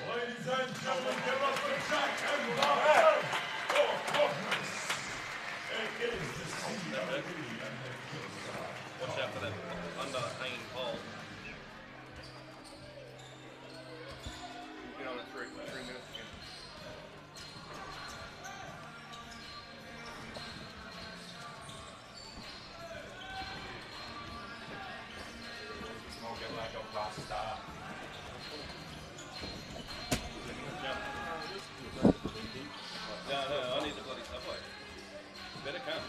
Ladies and gentlemen, give us the Jack and Bob for Cobras. It is the CWB and the Kilsyth. Watch out for that underhanging pole. Get on it 3 minutes again. Smoking like a rock star. No, I need the bloody subway. Better come.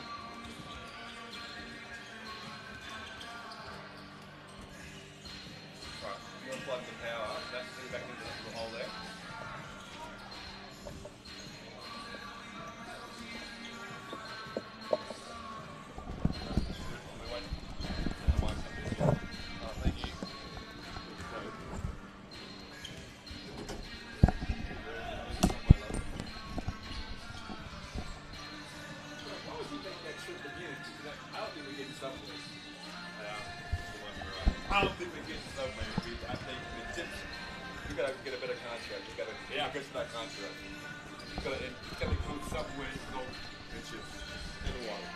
Right, you unplug the power, that's thing back into the hole there. We won't. Oh, thank you. I don't think we get somewhere. I think we gotta get a better contract. We gotta get to that contract. It's gotta include somewhere to go and chips in the water.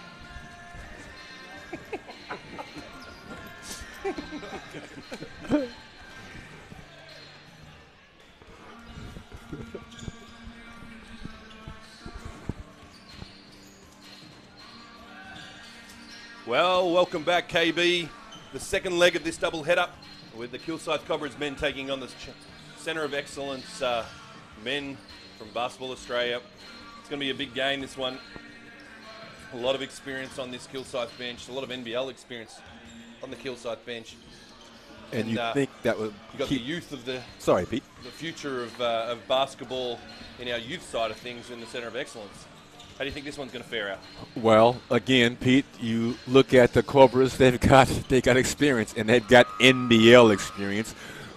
Well, welcome back, KB. The second leg of this double header with the Kilsyth Cobras men taking on the Centre of Excellence men from Basketball Australia. It's going to be a big game, this one. A lot of experience on this Kilsyth bench, a lot of NBL experience on the Kilsyth bench. And you think that would you got the youth of the Pete. The future of basketball in our youth side of things in the Centre of Excellence. How do you think this one's going to fare out? Well, again, Pete, you look at the Cobras, they got experience, and they've got NBL experience,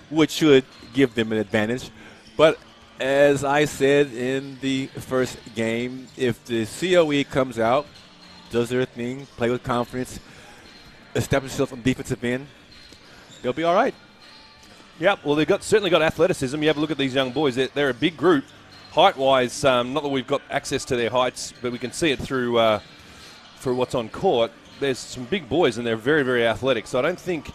which should give them an advantage. But as I said in the first game, if the COE comes out, does their thing, play with confidence, establish itself on defensive end, they'll be all right. Yep, well, they've certainly got athleticism. You have a look at these young boys. They're a big group. Height-wise, not that we've got access to their heights, but we can see it through for what's on court. There's some big boys, and they're very, very athletic. So I don't think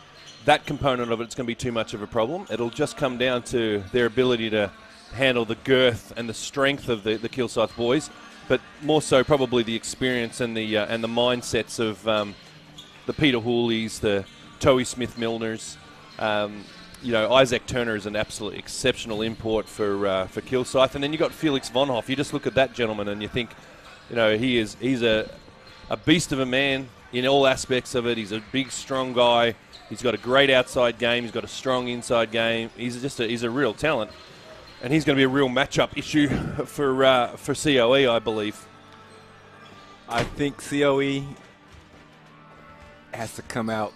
that component of it's going to be too much of a problem. It'll just come down to their ability to handle the girth and the strength of the Kilsyth boys, but more so probably the experience and the mindsets of the Peter Hooleys, the Towie Smith-Milners. Isaac Turner is an absolutely exceptional import for Kilsyth, and then you got Felix von Hoff. You just look at that gentleman and you think, he's a beast of a man in all aspects of it. He's a big, strong guy. He's got a great outside game. He's got a strong inside game. He's a real talent, and he's going to be a real matchup issue for COE, I believe. I think COE has to come out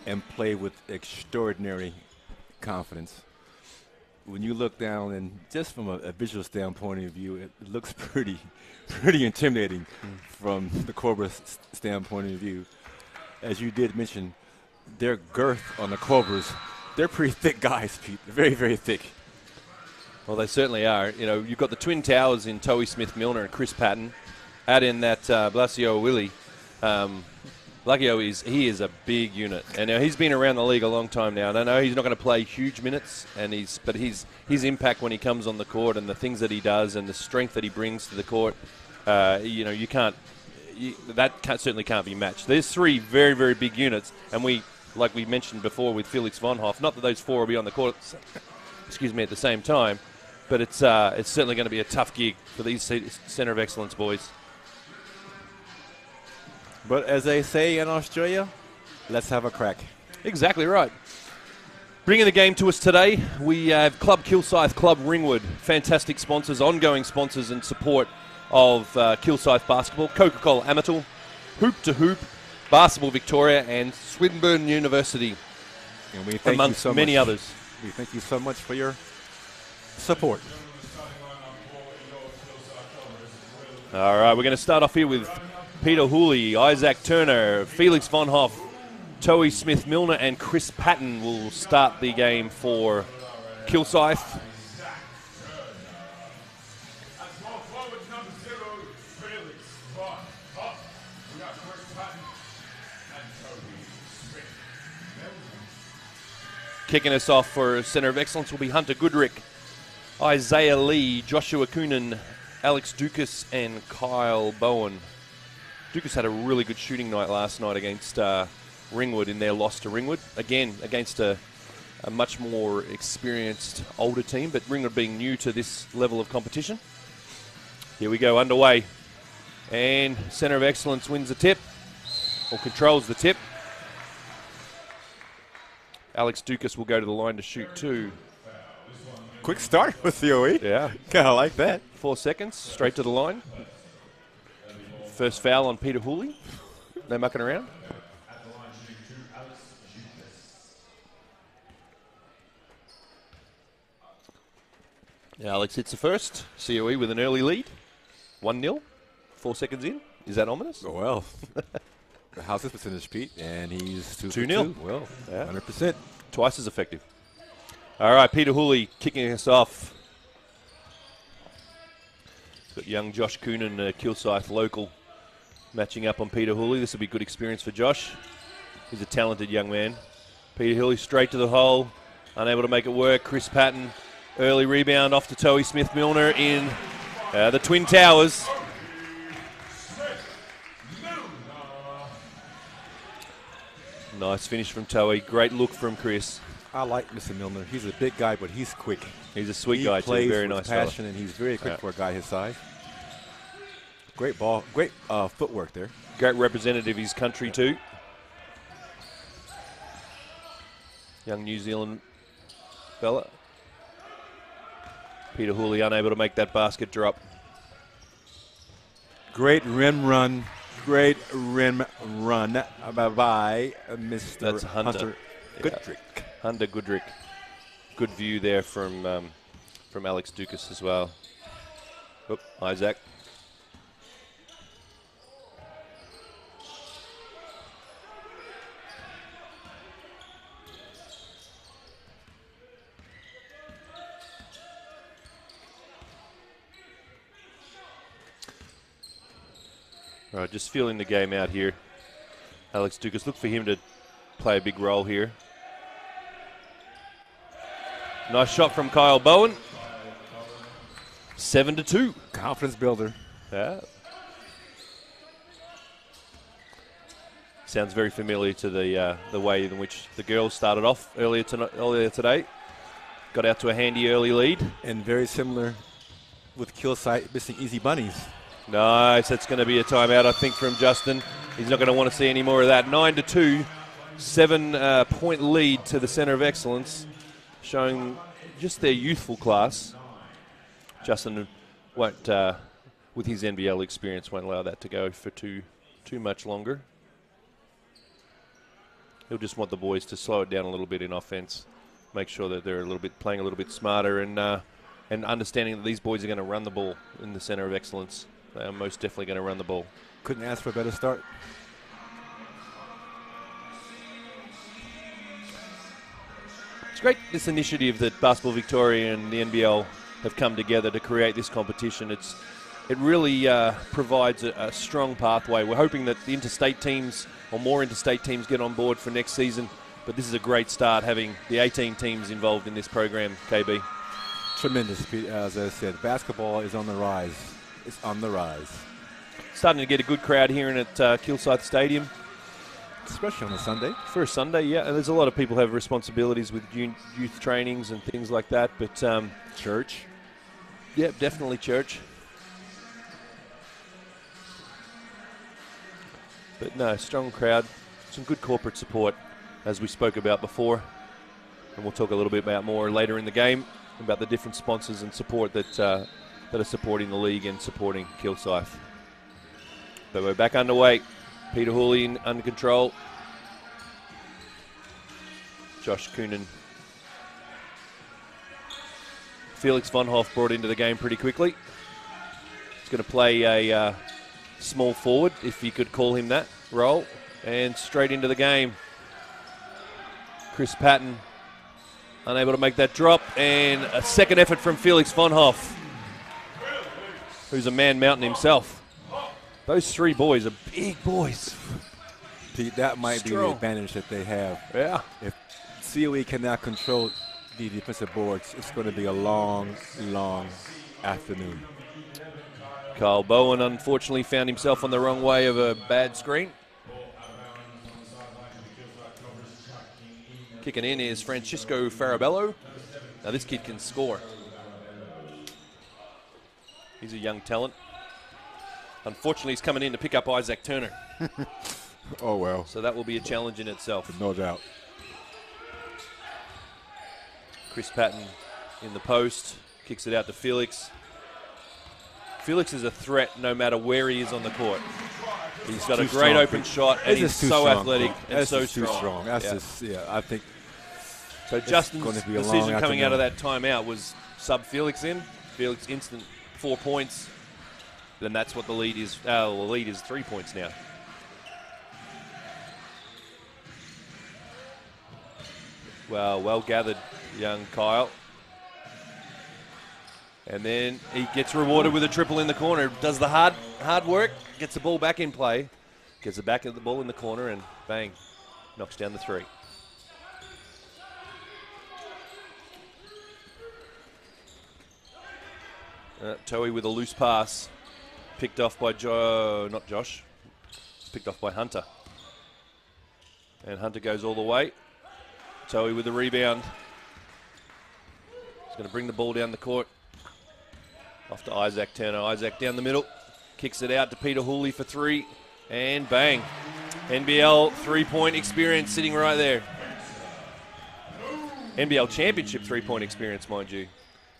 and play with extraordinary confidence. When you look down, and just from a visual standpoint of view, it looks pretty intimidating from the Cobras standpoint of view. As you did mention, their girth on the Cobras, they're pretty thick guys, Pete. They're very, very thick. Well, they certainly are. You've got the twin towers in Towie Smith-Milner and Chris Patton. Add in that Blasio Willie. Blasio is a big unit, and he's been around the league a long time now. And I know he's not going to play huge minutes, but his impact when he comes on the court and the things that he does and the strength that he brings to the court, certainly can't be matched. There's three very, very big units, and like we mentioned before with Felix von Hoff, not that those four will be on the court, at the same time, but it's certainly going to be a tough gig for these Centre of Excellence boys. But as they say in Australia, let's have a crack. Exactly right. Bringing the game to us today, we have Club Kilsyth, Club Ringwood, fantastic sponsors, ongoing sponsors and support of Kilsyth basketball, Coca-Cola Amatil, Hoop to Hoop, Basketball Victoria, and Swinburne University, and we thank amongst you so many much. others. We thank you so much for your support. All right, we're going to start off here with Peter Hooley, Isaac Turner, Felix von Hoff, Towie Smith-Milner, and Chris Patton will start the game for Kilsyth. Kicking us off for Centre of Excellence will be Hunter Goodrick, Isaiah Lee, Joshua Coonan, Alex Dukas, and Kyle Bowen. Dukas had a really good shooting night last night against Ringwood in their loss to Ringwood. Again, against a much more experienced, older team, but Ringwood being new to this level of competition. Here we go, underway. And Centre of Excellence wins the tip, or controls the tip. Alex Dukas will go to the line to shoot two. Quick start with COE. Yeah. Kind of like that. 4 seconds, straight to the line. First foul on Peter Hooley. No mucking around. Alex hits the first. COE with an early lead. 1-0. 4 seconds in. Is that ominous? Oh, well. How's his percentage, Pete? And he's 2-0. Well, yeah. 100%. Twice as effective. All right, Peter Hooley kicking us off. Got young Josh Coonan, Kilsyth local, matching up on Peter Hooley. This will be good experience for Josh. He's a talented young man. Peter Hooley straight to the hole, unable to make it work. Chris Patton, early rebound off to Towie Smith-Milner in the Twin Towers. Nice finish from Towie. Great look from Chris. I like Mr. Milner. He's a big guy, but he's quick. He's a sweet guy too. Very nice passion, fella. And he's very quick for a guy his size. Great ball. Great footwork there. Great representative of his country too. Young New Zealand fella. Peter Hooley unable to make that basket drop. Great rim run. Great rim run by Mr. That's Hunter Goodrick. Hunter Goodrick. Good view there from Alex Dukas as well. Oop, Isaac. All right, just feeling the game out here. Alex Dukas, look for him to play a big role here. Nice shot from Kyle Bowen. 7-2. Confidence builder. Yeah. Sounds very familiar to the way in which the girls started off earlier today. Got out to a handy early lead. And very similar with Kilsyth missing easy bunnies. Nice. That's going to be a timeout, I think, from Justin. He's not going to want to see any more of that. 9-2. 7-point lead to the Centre of Excellence, showing just their youthful class. Justin won't, with his NBL experience, won't allow that to go for too much longer. He'll just want the boys to slow it down a little bit in offense, make sure that they're playing a little bit smarter, and understanding that these boys are going to run the ball in the Centre of Excellence. They are most definitely going to run the ball. Couldn't ask for a better start. It's great, this initiative that Basketball Victoria and the NBL have come together to create this competition. It really provides a strong pathway. We're hoping that the interstate teams or more interstate teams get on board for next season, but this is a great start having the 18 teams involved in this program, KB. Tremendous, Pete. As I said, basketball is on the rise. It's on the rise. Starting to get a good crowd here at Kilsyth Stadium. Especially on a Sunday. For a Sunday, yeah. And there's a lot of people who have responsibilities with youth trainings and things like that. But church. Yeah, definitely church. But no, strong crowd. Some good corporate support, as we spoke about before. And we'll talk a little bit about more later in the game about the different sponsors and support that are supporting the league and supporting Kilsyth. But we're back underway. Peter Hooley under control. Josh Coonan. Felix von Hoff brought into the game pretty quickly. He's going to play a small forward, if you could call him that, role. And straight into the game. Chris Patton unable to make that drop. And a second effort from Felix von Hoff, who's a man mountain himself. Those three boys are big boys. Pete, that might be the advantage that they have. Yeah. If COE cannot control the defensive boards, it's going to be a long, long afternoon. Kyle Bowen unfortunately found himself on the wrong way of a bad screen. Kicking in is Francisco Farabello. Now this kid can score. He's a young talent. Unfortunately, he's coming in to pick up Isaac Turner. Oh, well. So that will be a challenge in itself. No doubt. Chris Patton in the post. Kicks it out to Felix. Felix is a threat no matter where he is on the court. He's got a great open shot, and he's so athletic and so strong. That's just, yeah, I think. So Justin's decision coming out of that timeout was sub Felix in. Felix instant 4 points. Then that's what the lead is. The lead is 3 points now. Well gathered, young Kyle. And then he gets rewarded with a triple in the corner. Does the hard work, gets the ball back in play, gets the back of the ball in the corner, and bang, knocks down the three. Toei with a loose pass. Picked off by not Josh. Picked off by Hunter. And Hunter goes all the way. Toei with the rebound. He's going to bring the ball down the court. Off to Isaac Turner. Isaac down the middle. Kicks it out to Peter Hooley for three. And bang. NBL three-point experience sitting right there. NBL championship three-point experience, mind you.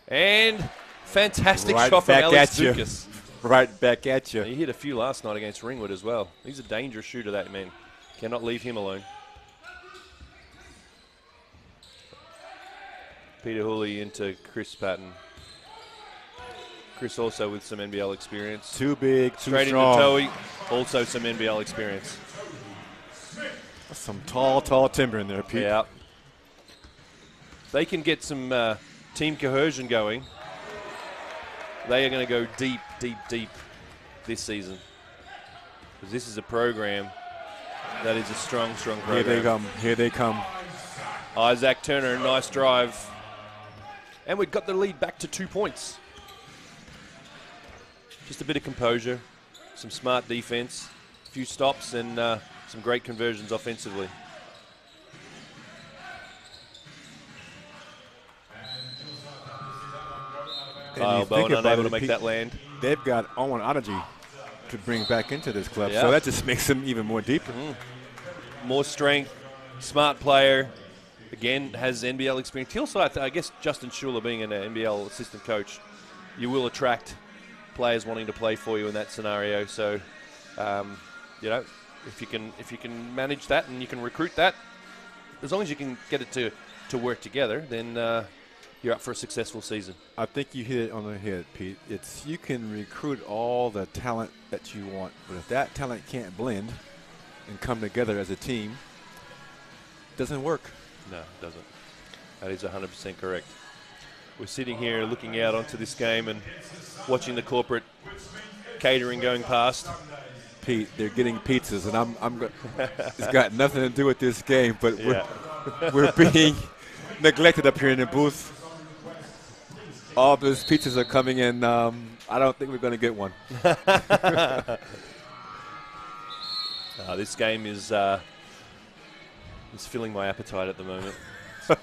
And fantastic shot from Alex Dukas. Right back at you. He hit a few last night against Ringwood as well. He's a dangerous shooter, that man. Cannot leave him alone. Peter Hooley into Chris Patton. Chris also with some NBL experience. Too big, too straight strong. Into Toei, also some NBL experience. Some tall timber in there, Pete. Yeah. They can get some team cohesion going. They are going to go deep this season. Because this is a program that is a strong, strong program. Here they come. Here they come. Isaac Turner, nice drive. And we've got the lead back to 2 points. Just a bit of composure, some smart defense, a few stops, and some great conversions offensively. Kyle Bowen unable to make that land. They've got Owen Onaji to bring back into this club, Yeah. so that just makes them even more deeper. More strength, smart player. Again, has NBL experience. Kilsyth, I guess Justin Schuler being an NBL assistant coach, you will attract players wanting to play for you in that scenario. So, you know, if you can manage that and you can recruit that, as long as you can get it to work together, then you're up for a successful season. I think you hit it on the head, Pete. It's you can recruit all the talent that you want, but if that talent can't blend and come together as a team, it doesn't work. No, it doesn't. That is 100% correct. We're sitting here looking out onto this game and watching the corporate catering going past. Pete, they're getting pizzas, and it's got nothing to do with this game, but we're being neglected up here in the booth. All those pizzas are coming in. I don't think we're going to get one. This game is filling my appetite at the moment.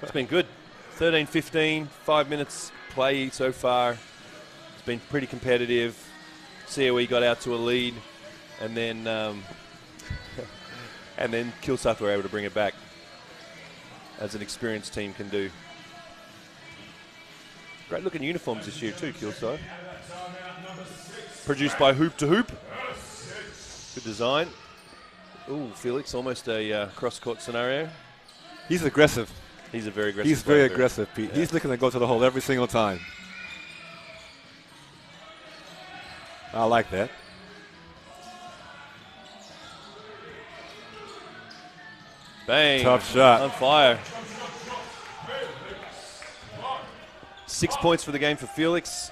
It's been good. 13-15, 5 minutes play so far. It's been pretty competitive. COE got out to a lead, and then Kilsyth were able to bring it back, as an experienced team can do. Great looking uniforms this year too, Kilsyth. Produced by Hoop to Hoop. Good design. Ooh, Felix, almost a cross-court scenario. He's aggressive. He's a very aggressive He's very player. aggressive, Pete. Yeah. He's looking to go to the hole every single time. I like that. Bang. Tough shot. On fire. 6 points for the game for Felix.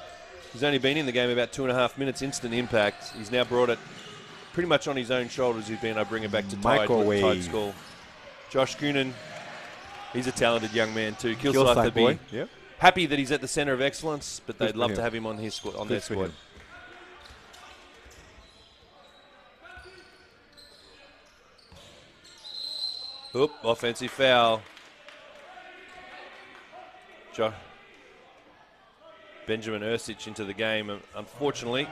He's only been in the game about 2.5 minutes, instant impact. He's now brought it pretty much on his own shoulders. He's been able to bring it back to tied score. Josh Goonan, he's a talented young man too. Kilsyth would be happy that he's at the center of excellence, but they'd love to have him on his squad, on their squad. Oop, offensive foul. Benjamin Ersic into the game, and unfortunately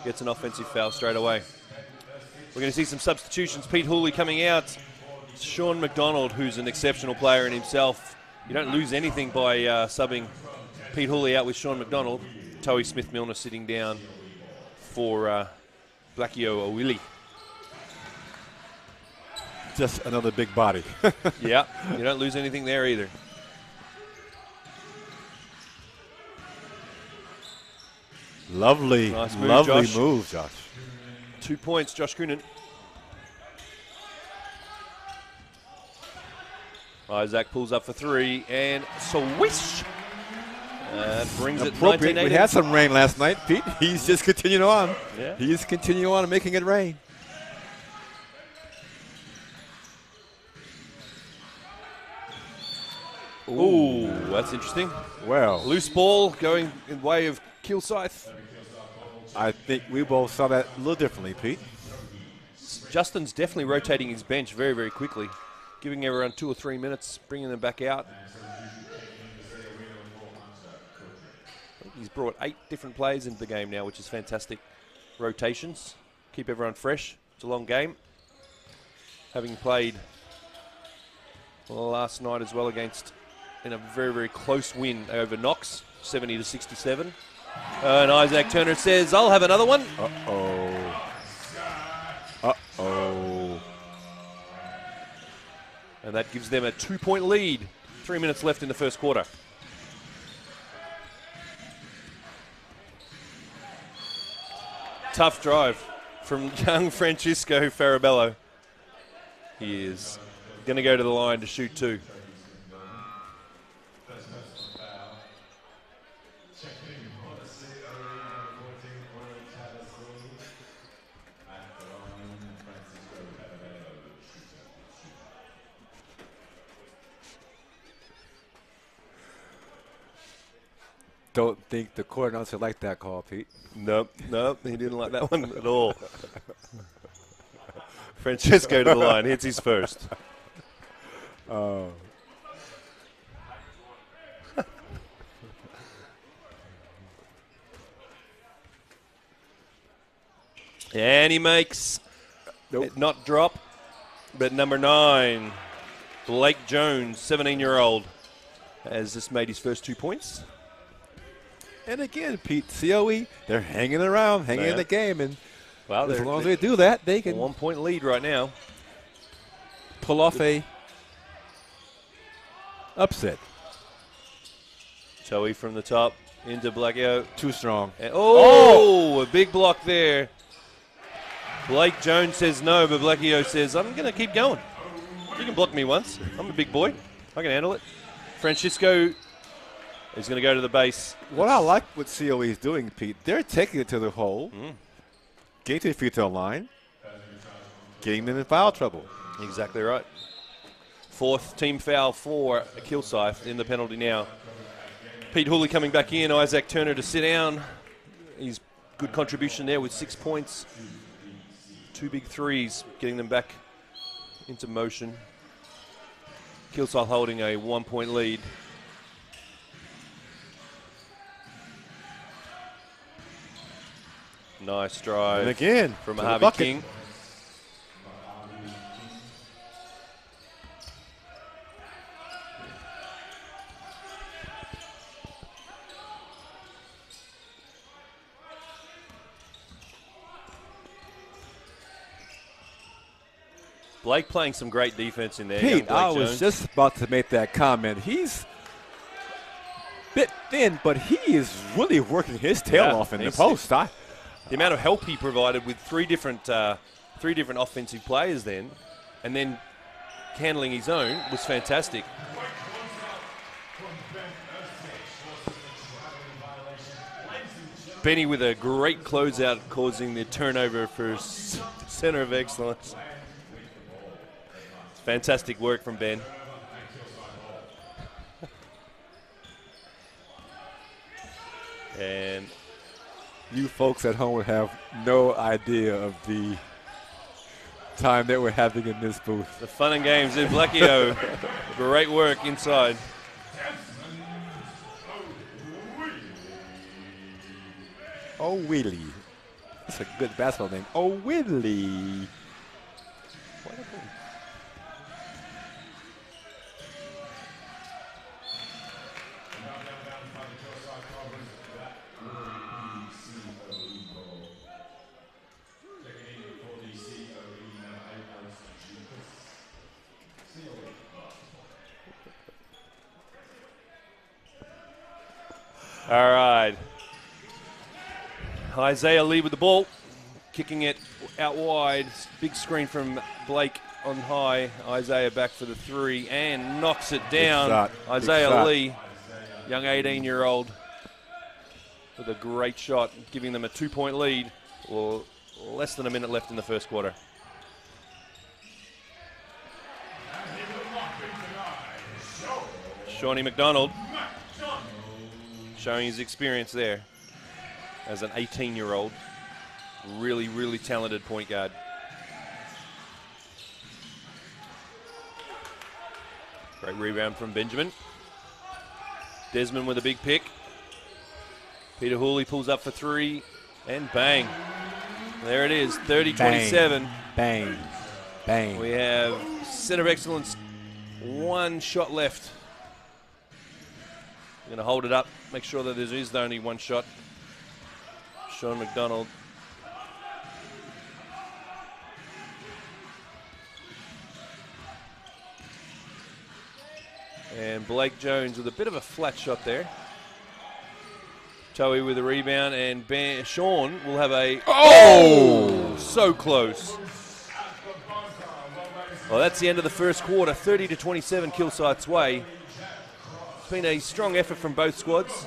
gets an offensive foul straight away. We're going to see some substitutions. Pete Hooley coming out. Sean McDonald, who's an exceptional player in himself. You don't lose anything by subbing Pete Hooley out with Sean McDonald. Towie Smith-Milner sitting down for Blackio Owili. Just another big body. Yeah, you don't lose anything there either. Lovely, nice move, lovely Josh. move, Josh. 2 points, Josh Goonan. Isaac pulls up for three, and swish! Brings it 19-18. We had some rain last night, Pete. He's just continuing on. Yeah. He's continuing on and making it rain. Ooh, that's interesting. Well, Loose ball going in the way of Kilsyth. I think we both saw that a little differently, Pete. Justin's definitely rotating his bench very, very quickly, giving everyone 2 or 3 minutes, bringing them back out. I think he's brought 8 different players into the game now, which is fantastic. Rotations, keep everyone fresh. It's a long game. Having played last night as well in a very, very close win over Knox, 70-67. And Isaac Turner says, I'll have another one. Uh-oh. Uh-oh. And that gives them a 2-point lead. 3 minutes left in the first quarter. Tough drive from young Francisco Farabello. He is going to go to the line to shoot 2. don't think the court announcer liked that call, Pete. Nope, he didn't like that one at all. Francesco to the line, hits his first. And he makes it not drop, but number 9, Blake Jones, 17-year-old, has just made his first 2 points. And again, Pete, COE, they're hanging around, hanging in the game, and well, as long as they do that, they can 1 point lead right now. pull off a upset. Toey from the top into Blackio. Too strong. And, a big block there. Blake Jones says no, but Blackio says, I'm going to keep going. You can block me once. I'm a big boy. I can handle it. Francisco is going to go to the base. What I like what COE is doing, Pete, they're taking it to the hole, getting to the free throw line, getting them in foul trouble. Exactly right. 4th team foul for Kilsyth in the penalty now. Pete Hooley coming back in. Isaac Turner to sit down. He's good contribution there with 6 points. 2 big threes, getting them back into motion. Kilsyth holding a 1 point lead. Nice drive. And again, from to the Harvey bucket. King. Blake playing some great defense in there. Pete, I young Blake was Jones. just about to make that comment. He's a bit thin, but he is really working his tail off in the he's- post. The amount of help he provided with three different offensive players then, and then handling his own was fantastic. Benny with a great closeout, causing the turnover for center of excellence. Fantastic work from Ben. And You folks at home would have no idea of the time that we're having in this booth. the fun and games in Blackio. Great work inside. Oh, Willie. That's a good basketball name. Oh, Willie. All right. Isaiah Lee with the ball, kicking it out wide. Big screen from Blake on high. Isaiah back for the three and knocks it down. shot. Big Isaiah shot. Lee, young 18-year-old, with a great shot, giving them a 2 point lead. Well, less than a minute left in the first quarter. Shawnee McDonald showing his experience there as an 18-year-old. Really, really talented point guard. Great rebound from Benjamin. Desmond with a big pick. Peter Hooley pulls up for three, and bang. There it is, 30-27. Bang. Bang. We have center of excellence, one shot left. Going to hold it up, make sure that there is only one shot. Sean McDonald. And Blake Jones with a bit of a flat shot there. Toey with a rebound, and Sean will have a... Oh! So close. Well, that's the end of the first quarter. 30-27 Kilsyth's way. It's been a strong effort from both squads.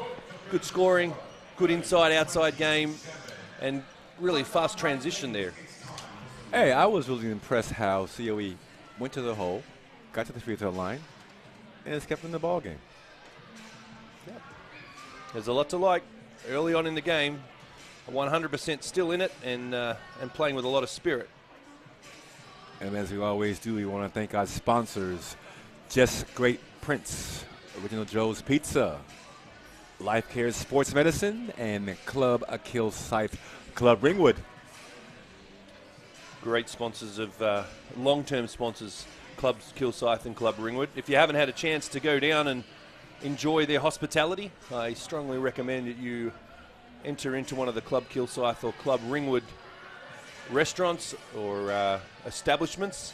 Good scoring, good inside-outside game, and really fast transition there. Hey, I was really impressed how COE went to the hole, got to the free throw line, and it's kept in the ball game. There's a lot to like early on in the game. 100% still in it and playing with a lot of spirit. And as we always do, we want to thank our sponsors, Just Great Prince, Original Joe's Pizza, Life Care Sports Medicine, and Club Kilsyth, Club Ringwood. Great sponsors of long-term sponsors, Clubs Kilsyth and Club Ringwood. If you haven't had a chance to go down and enjoy their hospitality, I strongly recommend that you enter into one of the Club Kilsyth or Club Ringwood restaurants or establishments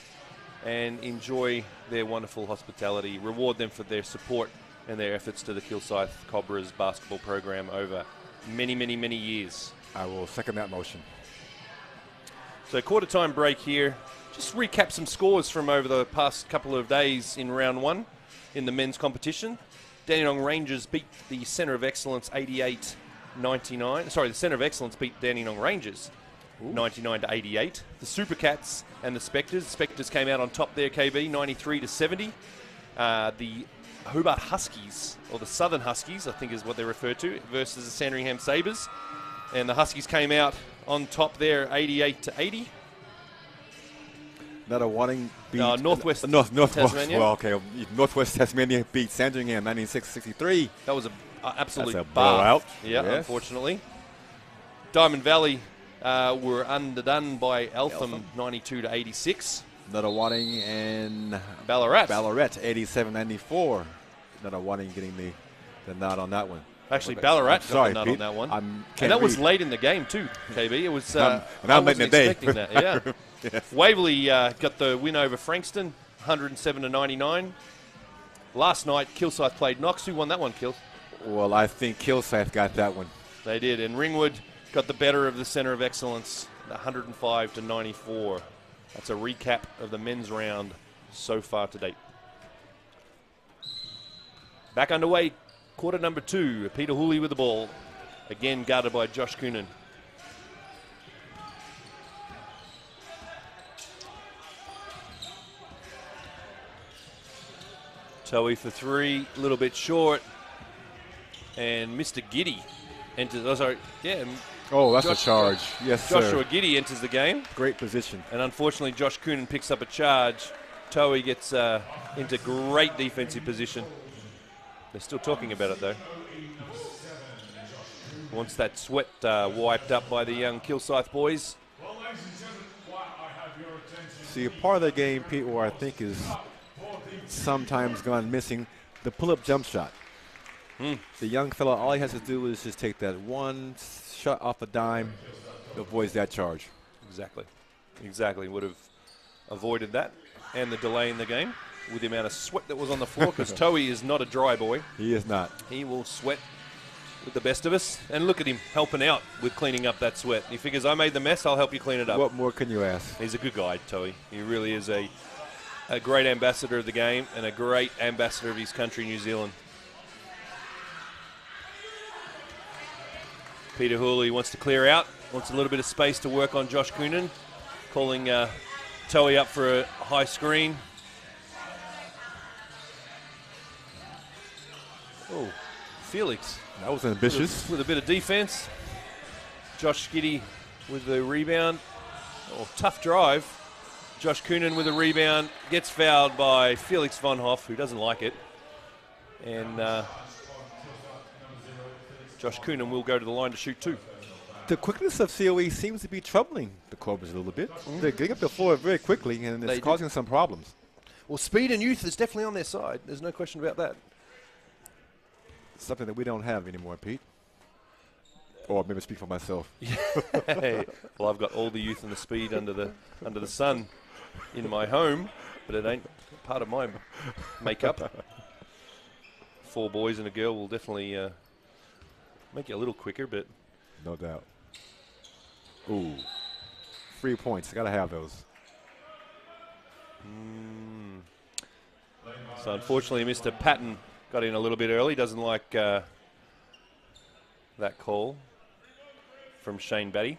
and enjoy their wonderful hospitality. Reward them for their support and their efforts to the Kilsyth Cobras basketball program over many, many, many years. I will second that motion. So quarter time break here. Just recap some scores from over the past couple of days in round one in the men's competition. Dandenong Rangers beat the Centre of Excellence 88-99. Sorry, the Centre of Excellence beat Dandenong Rangers 99-88. The Supercats and the Spectres. Spectres came out on top there, KB, 93-70. The Hobart Huskies, or the Southern Huskies, I think is what they're referred to, versus the Sandringham Sabres. And the Huskies came out on top there, 88-80. Nuttawading beat Northwest Northwest. Tasmania. Well, okay, Northwest Tasmania beat Sandringham 96-63. That was an absolute That's a bar. blowout. Yeah, Yes. unfortunately. Diamond Valley were underdone by Eltham 92-86. Nuttawading and Ballarat. 87-94. Nuttawading getting the nod on that one. Actually, Ballarat got Sorry, the nut Pete. on that one. And that was late in the game too, KB. It was. I'm I late in the wasn't day. expecting that. Yeah. Yes. Waverley got the win over Frankston, 107-99. Last night, Kilsyth played Knox. Who won that one, Kill? Well, I think Kilsyth got that one. They did, and Ringwood got the better of the Centre of Excellence, 105-94. That's a recap of the men's round so far to date. Back underway, quarter number 2. Peter Hooley with the ball, again guarded by Josh Coonan. Towie for 3, a little bit short, and Mr. Giddy enters. Oh, sorry, yeah. Oh, that's a charge. Yes, Joshua sir. Giddy enters the game. Great position. And unfortunately, Josh Coonan picks up a charge. Towie gets into great defensive position. They're still talking about it, though. Wants that sweat wiped up by the young Kilsyth boys. Well, ladies and gentlemen, while I have your attention, See, a part of the game, Pete, where I think is sometimes gone missing, the pull-up jump shot. The young fella, all he has to do is just take that one shot off a dime, avoids that charge. Exactly. Would have avoided that and the delay in the game with the amount of sweat that was on the floor, because Towie is not a dry boy. He is not. He will sweat with the best of us. And look at him helping out with cleaning up that sweat. He figures, I made the mess, I'll help you clean it up. What more can you ask? He's a good guy, Towie. He really is a great ambassador of the game and a great ambassador of his country, New Zealand. Peter Hooley wants to clear out, wants a little bit of space to work on Josh Coonan, calling Towie up for a high screen. Oh, Felix. That was ambitious. With a bit of defense. Josh Skiddy with the rebound. Oh, tough drive. Josh Coonan with a rebound. Gets fouled by Felix von Hoff, who doesn't like it. And Josh Coonan will go to the line to shoot 2. The quickness of COE seems to be troubling the Cobras a little bit. They're getting up the floor very quickly, and it's causing some problems. Well, speed and youth is definitely on their side. There's no question about that. Something that we don't have anymore, Pete. Or maybe speak for myself. Hey, well, I've got all the youth and the speed under the sun in my home, but it ain't part of my makeup. 4 boys and a girl will definitely make you a little quicker, but No doubt. Ooh. 3 points. Got to have those. So unfortunately, Mr. Patton got in a little bit early. Doesn't like that call from Shane Batty,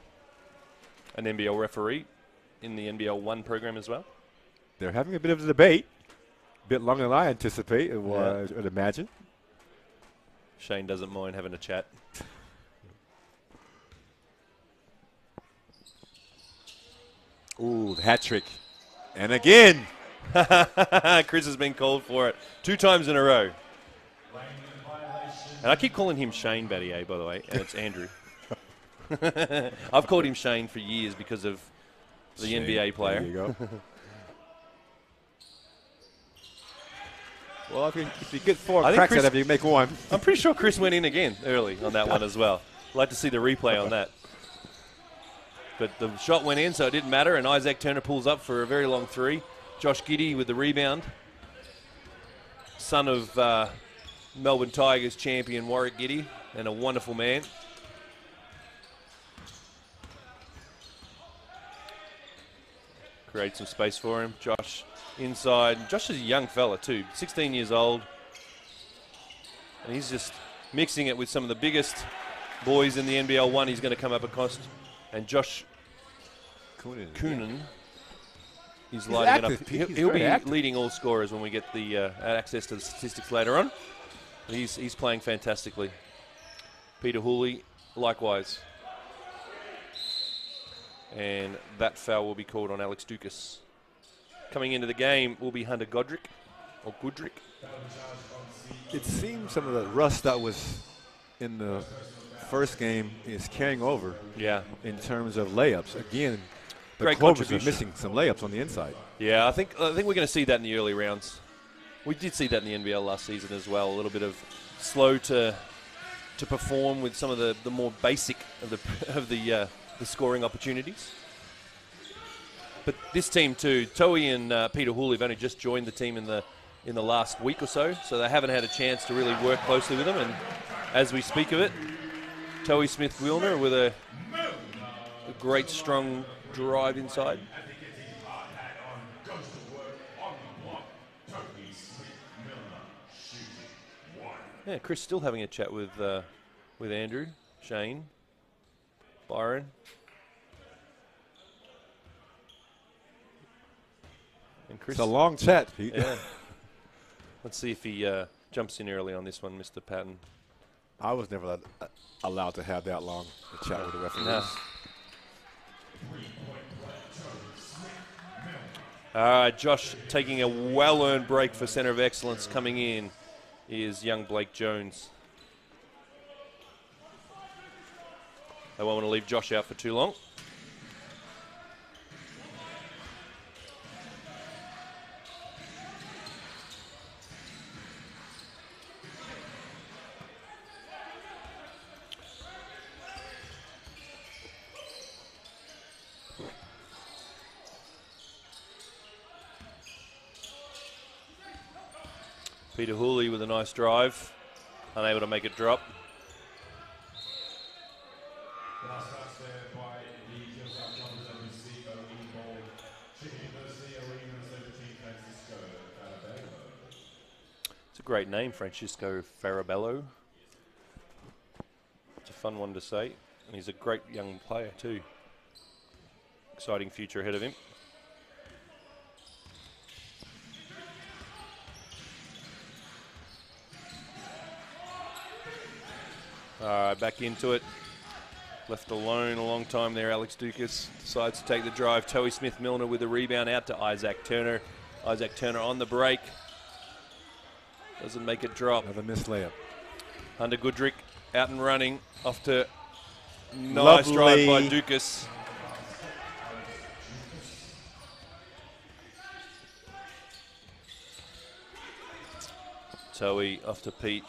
an NBL referee in the NBL1 program as well. They're having a bit of a debate. A bit longer than I anticipate, or I'd imagine. Shane doesn't mind having a chat. Ooh, the hat trick. And again. Chris has been called for it 2 times in a row. And I keep calling him Shane Battier, by the way, and it's Andrew. I've called him Shane for years because of the Shane, NBA player. There you go. Well, if you get 4 cracks at it, you make 1. I'm pretty sure Chris went in again early on that one as well. I'd like to see the replay on that. But the shot went in, so it didn't matter, and Isaac Turner pulls up for a very long 3. Josh Giddey with the rebound. Son of Melbourne Tigers champion Warwick Giddey, and a wonderful man. Create some space for him. Josh inside. Josh is a young fella too, 16 years old. And he's just mixing it with some of the biggest boys in the NBL1 he's going to come up across. And Josh Coonan, he's lighting it up. He'll be leading all scorers when we get the access to the statistics later on. But he's playing fantastically. Peter Hooley, likewise. And that foul will be called on Alex Dukas. Coming into the game will be Hunter Godric, or Goodrick. It seems some of the rust that was in the first game is carrying over. Yeah. In terms of layups. Again, the Great Cobras are contribution. missing some layups on the inside. Yeah, I think we're going to see that in the early rounds. We did see that in the NBL last season as well. A little bit of slow to perform with some of the more basic of the scoring opportunities. But this team too, Toei and Peter Hooley have only just joined the team in the last week or so they haven't had a chance to really work closely with them. And as we speak of it, Toei Smith-Wilner with a great strong drive inside. Yeah, Chris still having a chat with Andrew, Shane, Byron. And Chris. It's a long chat, Pete. Yeah. Let's see if he jumps in early on this one, Mr. Patton. I was never allowed to have that long a chat with the referees. No. All right, Josh taking a well-earned break for Centre of Excellence. Coming in is young Blake Jones. They won't want to leave Josh out for too long. Peter Hooley with a nice drive, unable to make it drop. Last touch there by the Kilsyth Cobras as we speak, opening ball. Chicken University Arena 17, Francisco Farabello. It's a great name, Francisco Farabello. It's a fun one to say, and he's a great young player too. Exciting future ahead of him. All right, back into it. Left alone a long time there. Alex Dukas decides to take the drive. Toei Smith-Milner with the rebound out to Isaac Turner. Isaac Turner on the break. Doesn't make it drop. Another missed layup. Hunter Goodrick out and running. Off to nice drive by Dukas. Toei off to Pete.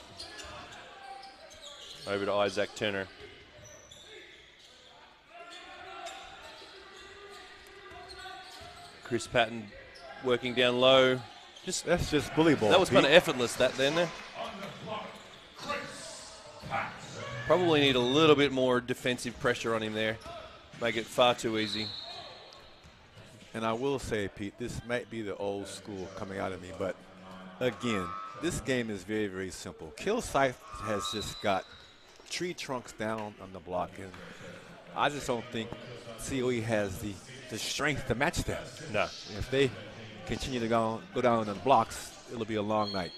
Over to Isaac Turner. Chris Patton working down low. That's just bully ball. That was kind of effortless, that then there. Probably need a little bit more defensive pressure on him there. Make it far too easy. And I will say, Pete, this might be the old school coming out of me, but again, this game is very, very simple. Kilsyth has just got tree trunks down on the block, and I just don't think COE has the strength to match that. No. If they continue to go down on blocks, it'll be a long night.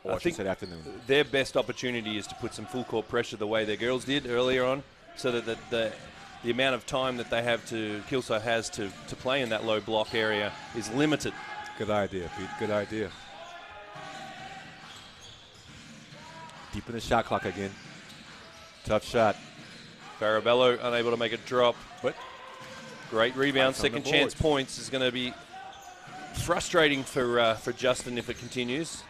I think afternoon. Their best opportunity is to put some full court pressure the way their girls did earlier on, so that the amount of time that they have Kilsyth has to play in that low block area is limited. Good idea, Pete. Good idea. Deep in the shot clock again. Tough shot. Farabello unable to make a drop. But great rebound. Nice on the Second chance boards. points is going to be frustrating for Justin if it continues.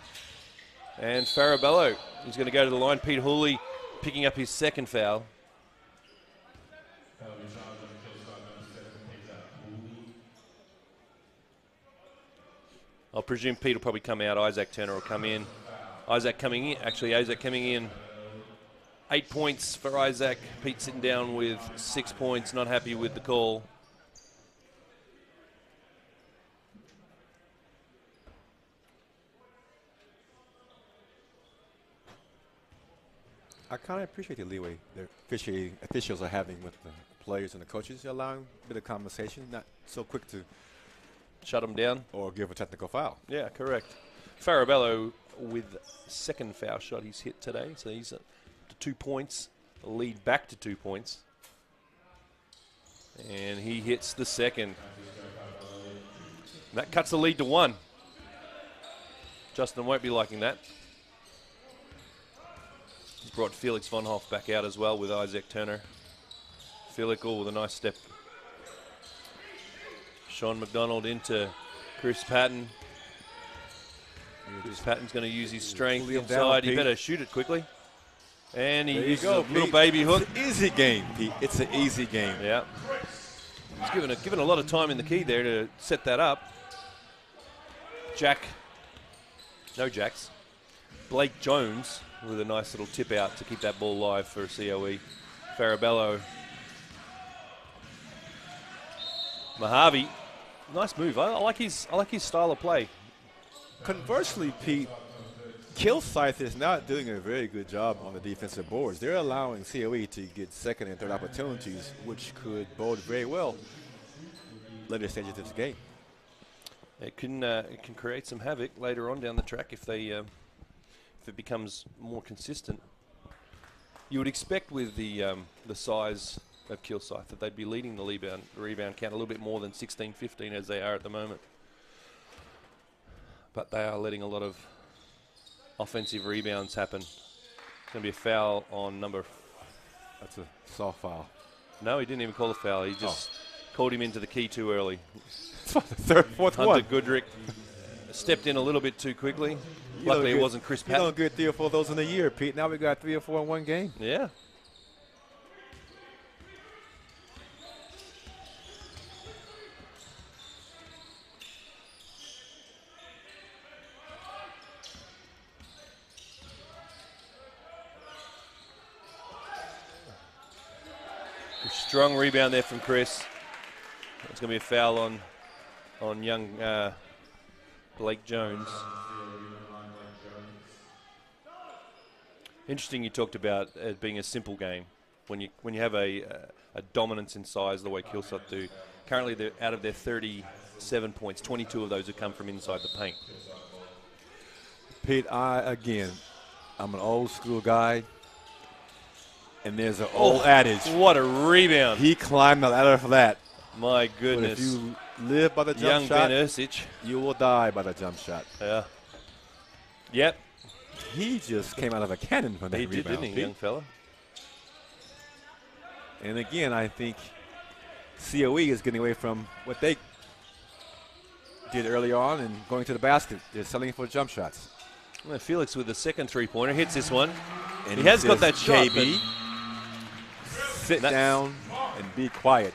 And Farabello is going to go to the line. Pete Hooley picking up his second foul. I'll presume Pete will probably come out. Isaac Turner will come in. Isaac coming in. Actually, Isaac coming in. 8 points for Isaac. Pete sitting down with 6 points. Not happy with the call. I kind of appreciate the leeway the officials are having with the players and the coaches, allowing a bit of conversation, not so quick to Shut him down. or give a technical foul. Yeah, correct. Farabello with second foul shot he's hit today. So he's at 2 points, a lead back to 2 points. And he hits the second. That cuts the lead to 1. Justin won't be liking that. He's brought Felix von Hoff back out as well with Isaac Turner. Felix all with a nice step. Sean McDonald into Chris Patton. Chris Patton's going to use his strength Pull him inside. down, He Pete. better shoot it quickly. And he There you uses go, a little Pete. baby hook. It's an easy game, Pete. It's an easy game. Yeah. He's given a lot of time in the key there to set that up. Blake Jones with a nice little tip out to keep that ball live for COE. Farabello. Mojave. Nice move. I like his style of play. Conversely, Pete, Kilsyth is not doing a very good job on the defensive boards. They're allowing COE to get second and third opportunities, which could bode very well later stages of this game. It can create some havoc later on down the track if it becomes more consistent. You would expect with the size of Kilsyth that they'd be leading the rebound count a little bit more than 16-15 as they are at the moment. But they are letting a lot of offensive rebounds happen. It's going to be a foul on number... That's a soft foul. No, he didn't even call a foul. He just called him into the key too early. Fourth Hunter one. Goodrick stepped in a little bit too quickly. You Luckily, don't it wasn't Chris You Patton. don't get 3 or 4 of those in a year, Pete. Now we got 3 or 4 in one game. Yeah. Strong rebound there from Chris. It's going to be a foul on young Blake Jones. Interesting you talked about it being a simple game. When you have a dominance in size the way Kilsyth do. Currently, they're out of their 37 points, 22 of those have come from inside the paint. Pete, I'm an old school guy, and there's an old adage. What a rebound. He climbed the ladder for that. My But goodness. if you live by the jump Young shot, Ben Ercich. you will die by the jump shot. Yeah. Yep. He just came out of a cannon for that He did, rebound. didn't he, Pete. young fella? And again, I think COE is getting away from what they did early on and going to the basket. They're settling for jump shots. Well, Felix with the second three-pointer hits this one. And He has got says, that shot, JB, sit down and be quiet.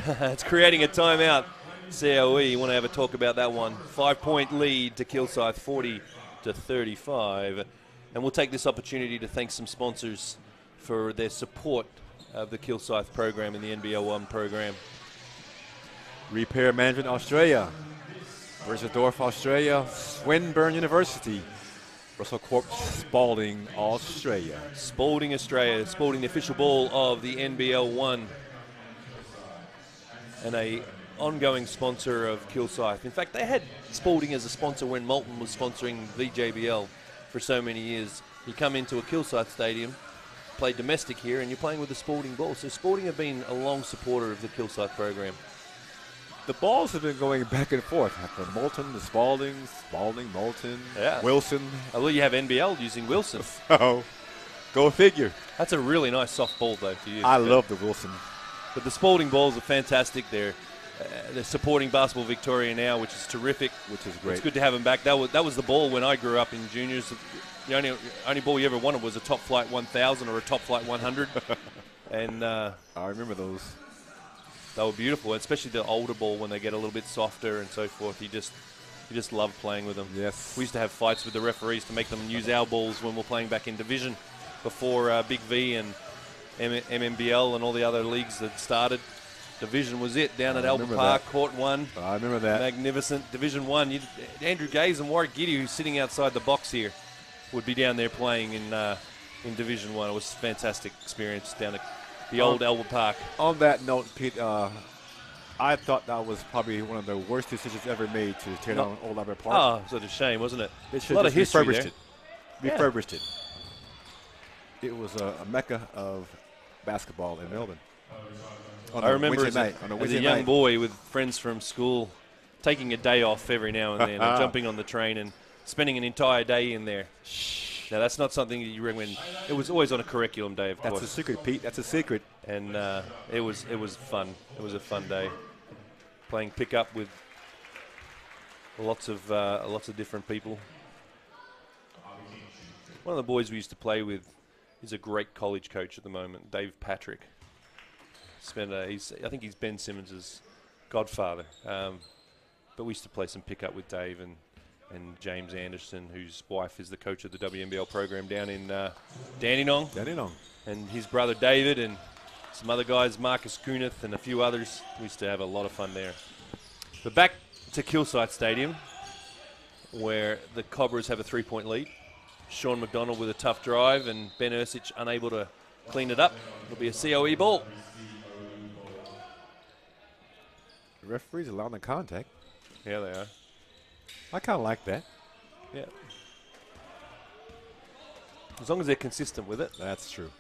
It's creating a timeout. COE, you want to have a talk about that one. 5-point lead to Kilsyth, 40-35. And we'll take this opportunity to thank some sponsors for their support of the Kilsyth program and the NBL1 program. Repair Management Australia, Versdorf Australia, Swinburne University, Russell Corp Spalding Australia. Spalding Australia, Spalding the official ball of the NBL1 and a ongoing sponsor of Kilsyth. In fact, they had Spalding as a sponsor when Moulton was sponsoring VJBL for so many years. You come into a Kilsyth stadium, play domestic here, and you're playing with the Sporting ball. So Sporting have been a long supporter of the Kilsyth program. The balls have been going back and forth. From Moulton to Spalding, Moulton, Yeah. Wilson. I believe you have NBL using Wilson. Oh, go figure. That's a really nice soft ball, though, to use. I love the Wilson. But the Spalding balls are fantastic. They're supporting Basketball Victoria now, which is terrific. Which is great. It's good to have them back. That was the ball when I grew up in juniors. The only ball you ever wanted was a top flight 1000 or a top flight 100. And I remember those. they were beautiful, especially the older ball when they get a little bit softer and so forth. You just love playing with them. Yes. We used to have fights with the referees to make them use our balls when we're playing back in division before Big V and MMBL and all the other leagues that started. Division was it down at Albert Park, Court 1. I remember that. Magnificent. Division 1. Andrew Gaze and Warwick Giddy, who's sitting outside the box here, would be down there playing in Division 1. It was a fantastic experience down at the old Albert Park. On that note, Pete, I thought that was probably one of the worst decisions ever made to tear down Old Albert Park. Oh, such a shame, wasn't it? They A should lot have of history refurbished there. it. Refurbished it. It was a mecca of basketball in Melbourne. I remember as a Wednesday young night. boy with friends from school taking a day off every now and then and jumping on the train and spending an entire day in there. Now, that's not something that you recommend. It was always on a curriculum day, of course. That's a secret, Pete. That's a secret. And it was fun. It was a fun day. Playing pickup with lots of different people. One of the boys we used to play with is a great college coach at the moment, Dave Patrick. I think he's Ben Simmons' godfather. But we used to play some pickup with Dave and James Anderson, whose wife is the coach of the WNBL program down in Dandenong. And his brother David and some other guys, Marcus Kunith and a few others. We used to have a lot of fun there. But back to Kilsyth Stadium, where the Cobras have a 3-point lead. Sean McDonald with a tough drive and Ben Ursich unable to clean it up. It'll be a COE ball. The referees allowing the contact. Yeah, they are. I kind of like that. Yeah. As long as they're consistent with it. That's true.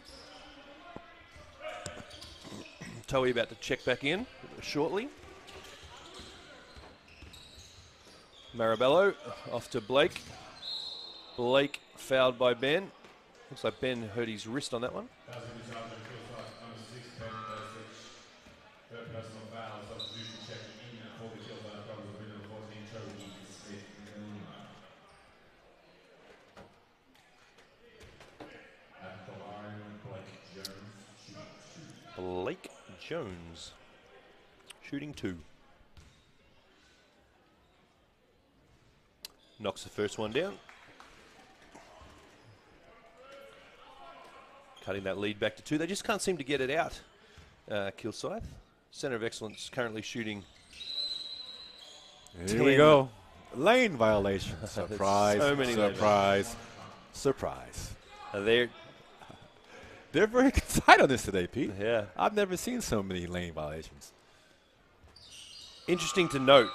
Toei about to check back in shortly. Marabello off to Blake. Blake fouled by Ben. Looks like Ben hurt his wrist on that one. Blake Jones shooting 2. Knocks the first one down. Cutting that lead back to 2. They just can't seem to get it out, Kilsyth. Centre of Excellence currently shooting. Here we go. Lane violation. Surprise. So many surprise. Surprise. They're very excited on this today, Pete. Yeah. I've never seen so many lane violations. Interesting to note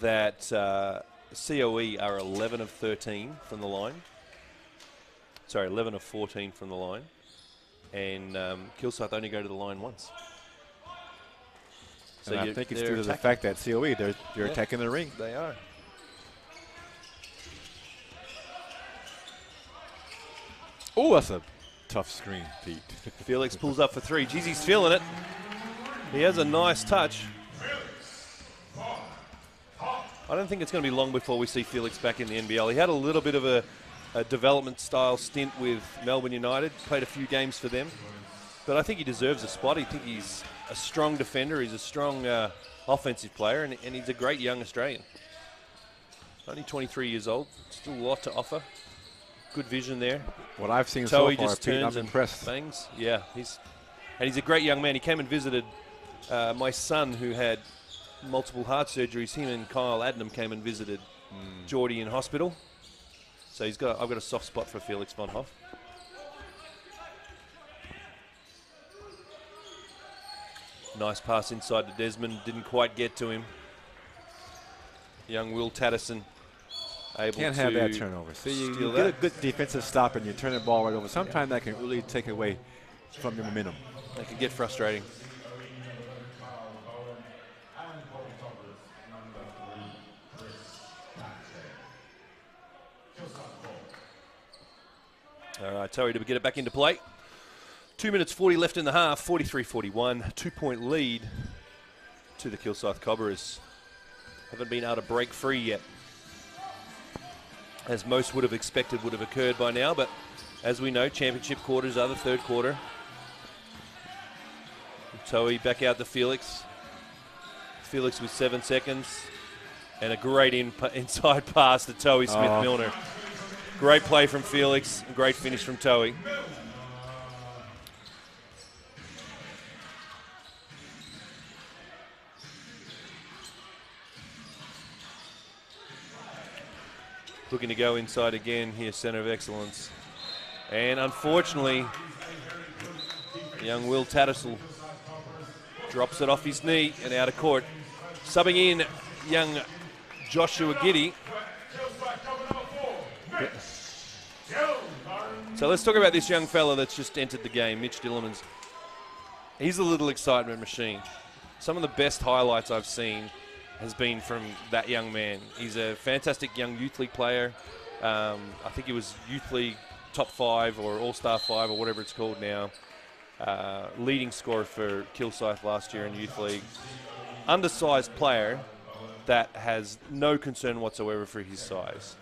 that COE are 11 of 13 from the line. Sorry, 11 of 14 from the line. And Kilsyth only go to the line once. So and I think it's due to the fact that COE, they're attacking the ring. They are. Oh, that's a tough screen, Pete. Felix pulls up for 3. Geez, he's feeling it. He has a nice touch. I don't think it's going to be long before we see Felix back in the NBL. He had a little bit of a development style stint with Melbourne United, played a few games for them. But I think he deserves a spot. I think he's a strong defender. He's a strong offensive player, and he's a great young Australian. Only 23 years old. Still a lot to offer. Good vision there. What I've seen so far, just Pete, turns I'm impressed. Bangs. Yeah, he's a great young man. He came and visited my son, who had multiple heart surgeries. Him and Kyle Adnam came and visited Geordie in hospital. So I've got a soft spot for Felix von Hoff. Nice pass inside to Desmond. Didn't quite get to him. Young Will Tatterson able Can't to have that turnover. See, you steal get a that. good defensive stop and you turn the ball right over. Sometimes that can really take away from your momentum. That can get frustrating. All right, Towie to get it back into play. 2 minutes 40 left in the half, 43-41. 2-point lead to the Kilsyth Cobras. Haven't been able to break free yet, as most would have expected would have occurred by now. But as we know, championship quarters are the third quarter. Towie back out to Felix. Felix with 7 seconds. And a great inside pass to Towie Smith-Milner. Great play from Felix. Great finish from Towie. Looking to go inside again here, Centre of Excellence. And unfortunately, young Will Tattersall drops it off his knee and out of court. Subbing in young Joshua Giddy. So let's talk about this young fella that's just entered the game, Mitch Dillemans. He's a little excitement machine. Some of the best highlights I've seen has been from that young man. He's a fantastic young youth league player. I think he was youth league top 5 or all-star 5 or whatever it's called now. Leading scorer for Kilsyth last year in youth league. Undersized player that has no concern whatsoever for his size.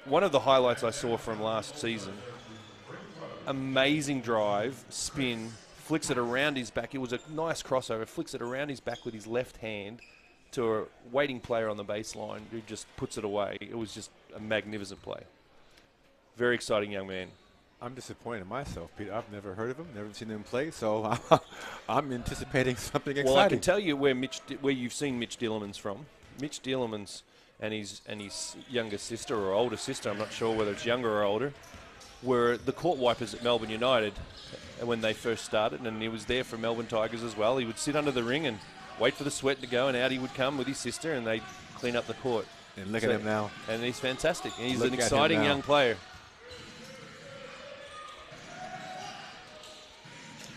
One of the highlights I saw from last season, amazing drive, spin, flicks it around his back. It was a nice crossover, flicks it around his back with his left hand to a waiting player on the baseline who just puts it away. It was just a magnificent play. Very exciting young man. I'm disappointed in myself, Peter. I've never heard of him, never seen him play, so I'm anticipating something exciting. Well, I can tell you where you've seen Mitch Dillemans from. Mitch Dillemans and his younger sister or older sister, I'm not sure whether it's younger or older, were the court wipers at Melbourne United when they first started, and he was there for Melbourne Tigers as well. He would sit under the ring and wait for the sweat to go, and out he would come with his sister, and they'd clean up the court. And look at him now. And he's fantastic. He's Look an at him exciting now. young player.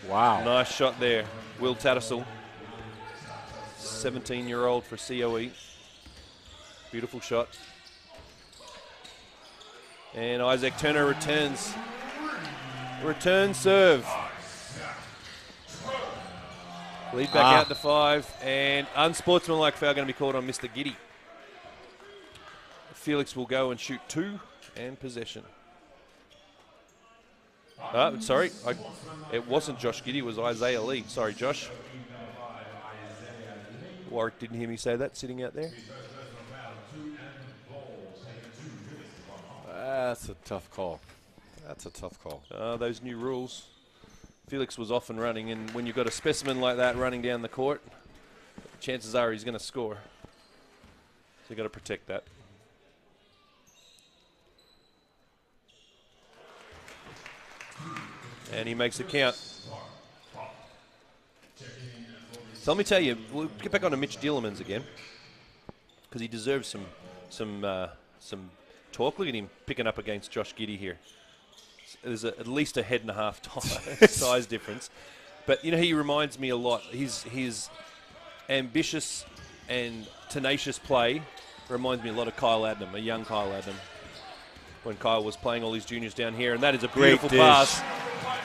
Wow. Nice shot there. Will Tattersall, 17-year-old for COE. Beautiful shot. And Isaac Turner returns. Return serve. Lead back out to 5. And unsportsmanlike foul going to be called on Mr. Giddy. Felix will go and shoot 2 and possession. Sorry, it wasn't Josh Giddy, it was Isaiah Lee. Sorry, Josh. Warwick didn't hear me say that, sitting out there. That's a tough call. That's a tough call. Those new rules. Felix was off and running, and when you've got a specimen like that running down the court, chances are he's going to score. So you've got to protect that. And he makes it count. So let me tell you, we'll get back on to Mitch Dillemans again, because he deserves some talk. Look at him picking up against Josh Giddy here. There's at least a head and a half size difference. But, you know, he reminds me a lot. His ambitious and tenacious play reminds me a lot of Kyle Adnam, a young Kyle Adnam, when Kyle was playing all his juniors down here. And that is a beautiful pass.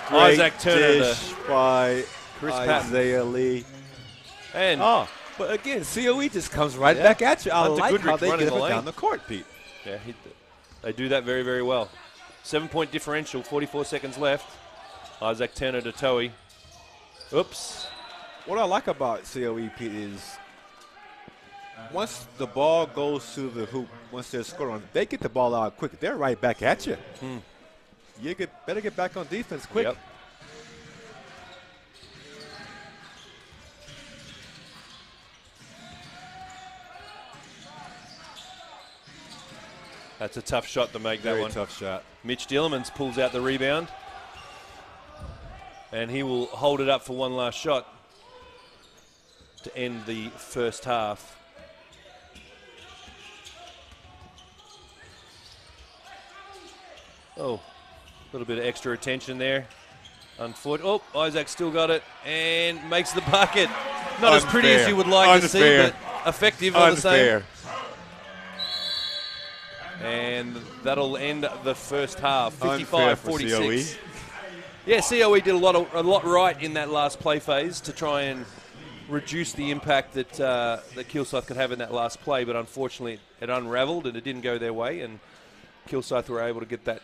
Isaac Turner dish by Chris Isaiah Lee. And but again, COE just comes right back at you. I Hunter like Goodrich how they running get the it lane. down the court, Pete. yeah, they do that very, very well. 7-point differential, 44 seconds left. Isaac Turner to Towie. Oops. What I like about COE, Pete, is once the ball goes to the hoop, once they're scoring, they get the ball out quick. They're right back at you. You better get back on defense quick. Yep. That's a tough shot to make, that Very one. tough shot. Mitch Dillemans pulls out the rebound. And he will hold it up for one last shot to end the first half. Oh, a little bit of extra attention there. Oh, Isaac still got it and makes the bucket. Not as pretty as you would like to see, but effective all the same. And that'll end the first half, 55-46. Yeah, COE did a lot right in that last play phase to try and reduce the impact that Kilsyth could have in that last play, but unfortunately it unraveled and it didn't go their way, and Kilsyth were able to get that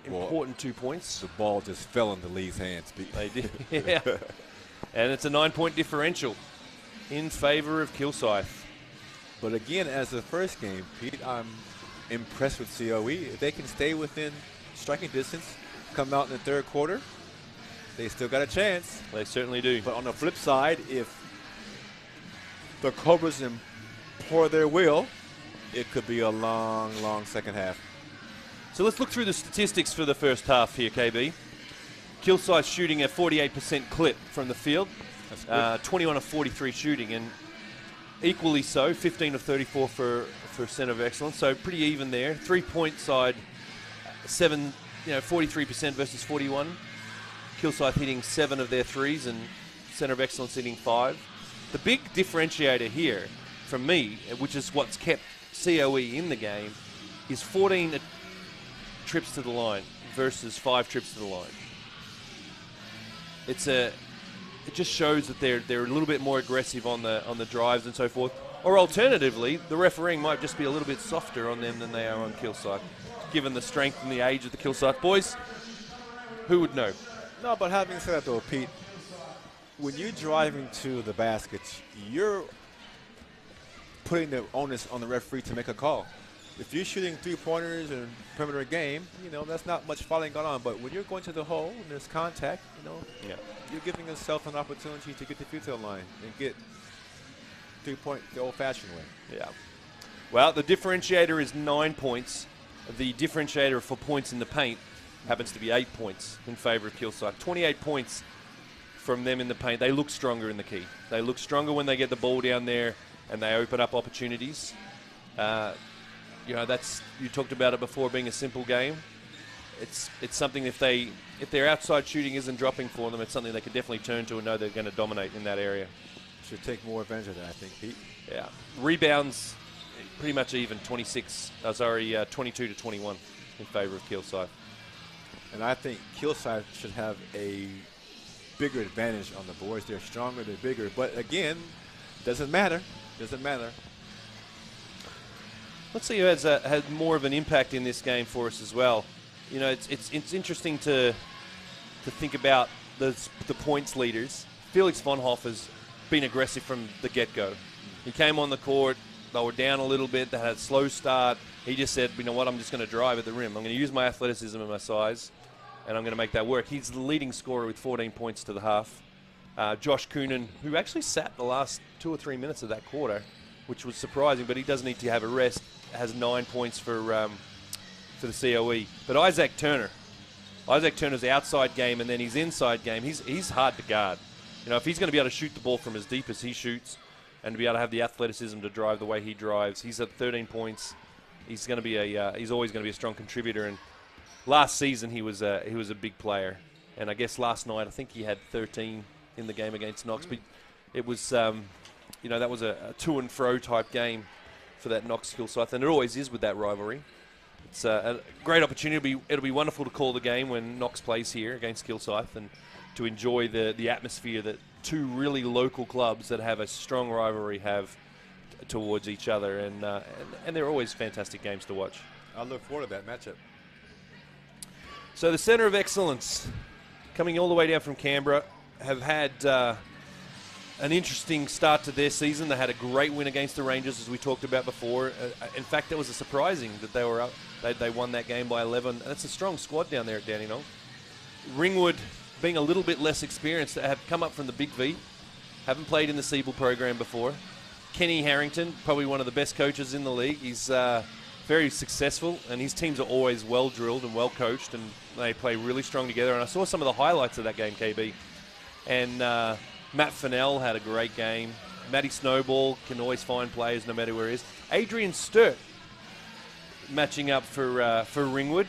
important 2 points. The ball just fell into Lee's hands. They did, yeah. And it's a 9-point differential in favor of Kilsyth. But again, as the first game, Pete, I'm impressed with COE. If they can stay within striking distance, come out in the third quarter, they still got a chance. They certainly do. But on the flip side, if the Cobras pour their will, it could be a long, long second half. So let's look through the statistics for the first half here, KB. Kilsyth shooting a 48% clip from the field, 21 of 43 shooting, and equally so, 15 of 34 for Centre of Excellence. So pretty even there. 3-point side, 43% versus 41. Kilsyth hitting 7 of their threes, and Centre of Excellence hitting 5. The big differentiator here, from me, which is what's kept COE in the game, is 14 trips to the line versus 5 trips to the line. It just shows that they're a little bit more aggressive on the drives and so forth. Or alternatively, the refereeing might just be a little bit softer on them than they are on Kilsyth, given the strength and the age of the Kilsyth boys. Who would know? No, but having said that, though, Pete, when you're driving to the baskets, you're putting the onus on the referee to make a call. If you're shooting 3-pointers in perimeter game, that's not much fouling going on. But when you're going to the hole and there's contact, you're giving yourself an opportunity to get the free throw line and get 3-point the old-fashioned way. Yeah. Well, the differentiator is 9 points. The differentiator for points in the paint happens to be 8 points in favor of Kilsyth. 28 points from them in the paint. They look stronger in the key. They look stronger when they get the ball down there and they open up opportunities. You talked about it before being a simple game. It's something if their outside shooting isn't dropping for them, it's something they can definitely turn to and know they're going to dominate in that area. Should take more advantage of that, I think, Pete. Yeah. Rebounds, pretty much even, 22 to 21 in favor of Kilsyth. And I think Kilsyth should have a bigger advantage on the boards. They're stronger, they're bigger. But again, doesn't matter. Doesn't matter. Let's see who had more of an impact in this game for us as well. It's interesting to think about the points leaders. Felix von Hoff has been aggressive from the get-go. He came on the court, they were down a little bit, they had a slow start. He just said, you know what, I'm just going to drive at the rim. I'm going to use my athleticism and my size, and I'm going to make that work. He's the leading scorer with 14 points to the half. Josh Coonan, who actually sat the last 2 or 3 minutes of that quarter, which was surprising, but he does need to have a rest, has 9 points for the COE. But Isaac Turner's outside game and then his inside game, he's hard to guard. If he's going to be able to shoot the ball from as deep as he shoots and to be able to have the athleticism to drive the way he drives, he's at 13 points. He's going to be he's always going to be a strong contributor. And last season he was a big player. And I guess last night I think he had 13 in the game against Knox. But it was that was a to and fro type game for that Knox Kilsyth, and it always is with that rivalry. It's a great opportunity. It'll be wonderful to call the game when Knox plays here against Kilsyth and to enjoy the atmosphere that two really local clubs that have a strong rivalry have towards each other, and they're always fantastic games to watch. I look forward to that matchup. So the Centre of Excellence, coming all the way down from Canberra, have had an interesting start to their season. They had a great win against the Rangers, as we talked about before. In fact, it was surprising that they were up. They won that game by 11. And it's a strong squad down there at Dandenong. Ringwood, being a little bit less experienced, have come up from the Big V. Haven't played in the Siebel program before. Kenny Harrington, probably one of the best coaches in the league. He's very successful, and his teams are always well drilled and well coached, and they play really strong together. And I saw some of the highlights of that game, KB. And Matt Fennell had a great game. Matty Snowball can always find players no matter where he is. Adrian Sturt, matching up for Ringwood.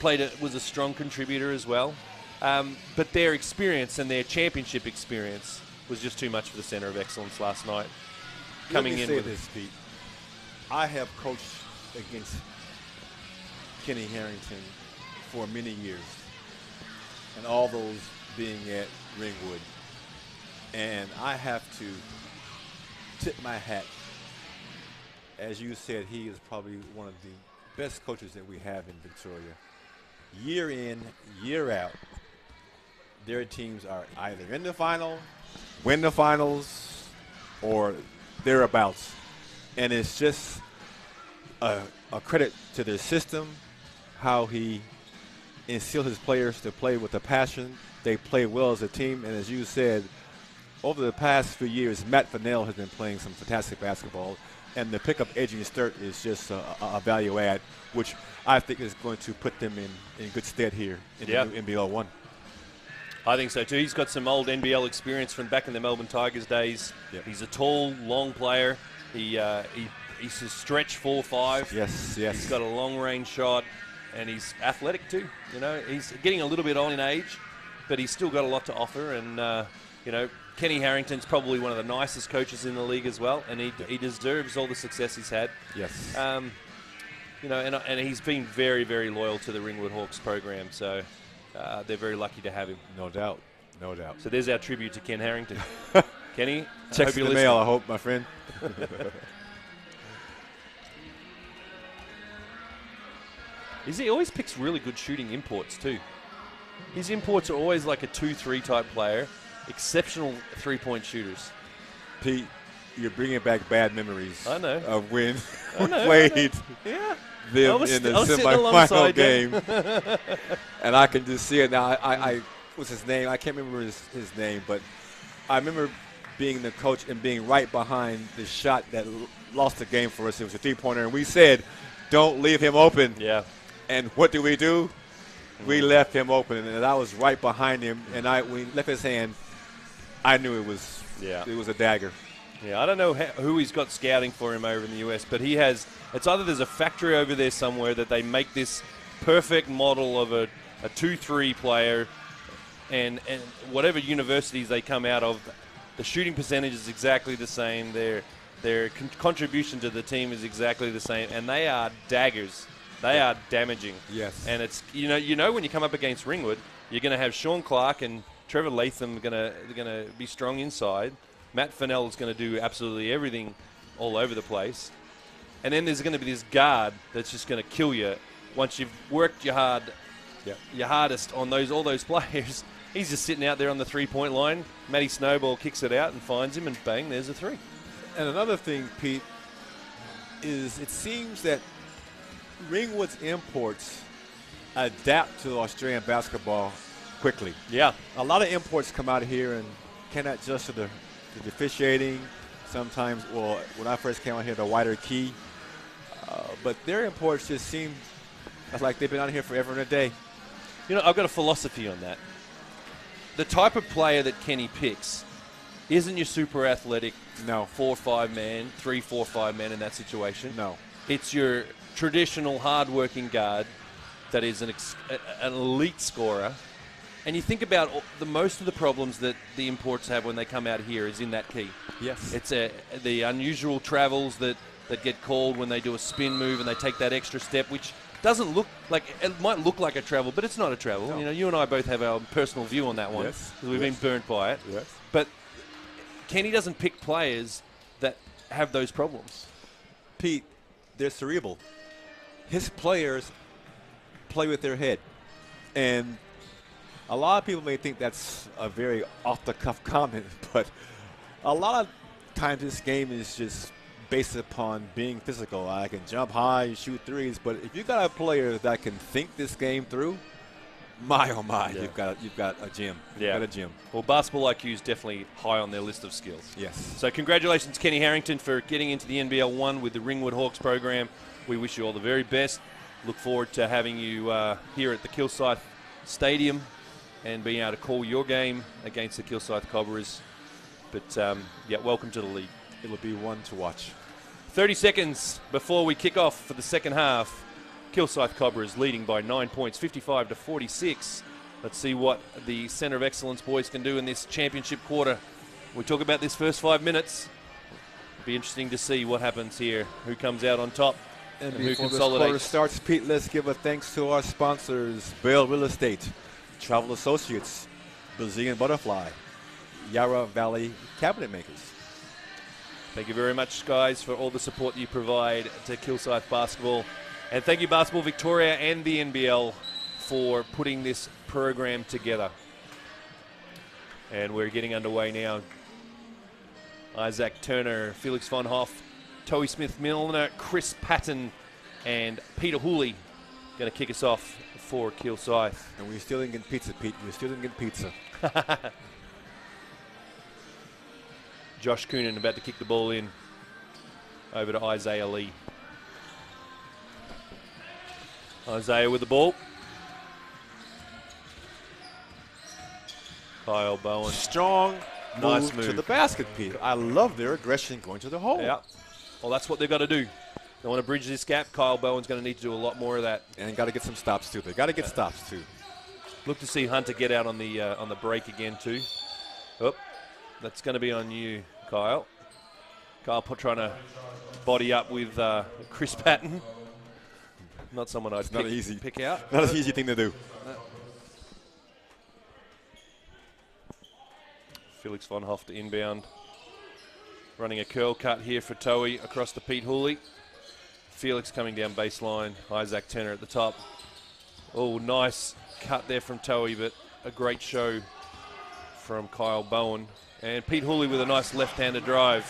Was a strong contributor as well. But their experience and their championship experience was just too much for the Centre of Excellence last night. Coming in with this, Pete. I have coached against Kenny Harrington for many years, and all those being at Ringwood. And I have to tip my hat. As you said, he is probably one of the best coaches that we have in Victoria. Year in, year out, their teams are either in the final, win the finals, or thereabouts. And it's just a credit to their system, how he instilled his players to play with a passion. They play well as a team, and as you said, over the past few years, Matt Fennell has been playing some fantastic basketball, and the pickup Adrian Sturt is just a value add, which I think is going to put them in good stead here in the NBL1. I think so too. He's got some old NBL experience from back in the Melbourne Tigers days. Yep. He's a tall, long player. He's a stretch 4'5". Yes. He's got a long-range shot, and he's athletic too. You know, he's getting a little bit on in age, but he's still got a lot to offer. And you know, Kenny Harrington's probably one of the nicest coaches in the league as well, and he deserves all the success he's had. Yes. You know, and he's been very, very loyal to the Ringwood Hawks program, so they're very lucky to have him. No doubt. So there's our tribute to Ken Harrington. Kenny, checks in the mail, I hope, my friend. He always picks really good shooting imports too. His imports are always like a 2-3 type player, exceptional three-point shooters. Pete, you're bringing back bad memories. I know. Of when we played them in the semifinal game. And I can just see it now. I what's his name? I can't remember his name, but I remember being the coach and being right behind the shot that lost the game for us. It was a three-pointer, and we said, don't leave him open. Yeah. And what do? We left him open, and I was right behind him, and when he left his hand, I knew it was a dagger. Yeah, I don't know who he's got scouting for him over in the US, but he has. It's either there's a factory over there somewhere that they make this perfect model of a 2-3 player, and whatever universities they come out of, the shooting percentage is exactly the same. Their contribution to the team is exactly the same, and they are daggers. They are damaging. Yes. And it's you know when you come up against Ringwood, you're going to have Sean Clark and Trevor Latham going to be strong inside. Matt Fennell is going to do absolutely everything all over the place. And then there's going to be this guard that's just going to kill you once you've worked your hardest on all those players. He's just sitting out there on the three-point line. Matty Snowball kicks it out and finds him, and bang, there's a three. And another thing, Pete, is it seems that Ringwood's imports adapt to Australian basketball quickly. Yeah. A lot of imports come out here and cannot adjust to the officiating. Sometimes, when I first came out here, the wider key. But their imports just seem like they've been out here forever and a day. You know, I've got a philosophy on that. The type of player that Kenny picks isn't your super athletic 4-5 man, 3-4-5 man in that situation. No. It's your traditional hard-working guard that is an elite scorer. And you think about most of the problems that the imports have when they come out here is in that key. Yes. It's the unusual travels that get called when they do a spin move and they take that extra step, which doesn't look like – it might look like a travel, but it's not a travel. No. You know, you and I both have our personal view on that one because we've been burnt by it. Yes. But Kenny doesn't pick players that have those problems. Pete, they're cerebral. His players play with their head. And a lot of people may think that's a very off-the-cuff comment, but a lot of times this game is just based upon being physical. I can jump high, shoot threes, but if you got a player that can think this game through, my oh my, you've got a gym. You've got a gym. Well, basketball IQ is definitely high on their list of skills. Yes. So congratulations, Kenny Harrington, for getting into the NBL1 with the Ringwood Hawks program. We wish you all the very best. Look forward to having you here at the Kilsyth Stadium and being able to call your game against the Kilsyth Cobras. But, welcome to the league. It will be one to watch. 30 seconds before we kick off for the second half. Kilsyth Cobras leading by 9 points, 55 to 46. Let's see what the Centre of Excellence boys can do in this championship quarter. We talk about this first 5 minutes. It'll be interesting to see what happens here, who comes out on top and who before consolidates. this quarter starts, Pete, let's give a thanks to our sponsors, Bell Real Estate, Travel Associates, Brazilian Butterfly, Yarra Valley Cabinet Makers. Thank you very much, guys, for all the support you provide to Kilsyth Basketball. And thank you, Basketball Victoria and the NBL, for putting this program together. And we're getting underway now. Isaac Turner, Felix von Hoff, Toey Smith-Milner, Chris Patton, and Peter Hooley going to kick us off for Kilsyth. And we're still didn't get pizza, Pete. We're still didn't get pizza. Josh Coonan about to kick the ball in over to Isaiah Lee. Isaiah with the ball. Kyle Bowen. Strong Nice move to move. the basket, Pete. I love their aggression going to the hole. Yeah. Well, that's what they've got to do. They want to bridge this gap. Kyle Bowen's going to need to do a lot more of that. And got to get some stops, too. They got to get stops, too. Look to see Hunter get out on the break again, too. Oh, that's going to be on you, Kyle. Kyle trying to body up with Chris Patton. Not someone I'd not easy. pick out. Not an easy thing to do. Felix von Hoff to inbound. Running a curl cut here for Toey across to Pete Hooley. Felix coming down baseline. Isaac Turner at the top. Oh, nice cut there from Toey, but a great show from Kyle Bowen. And Pete Hooley with a nice left-handed drive.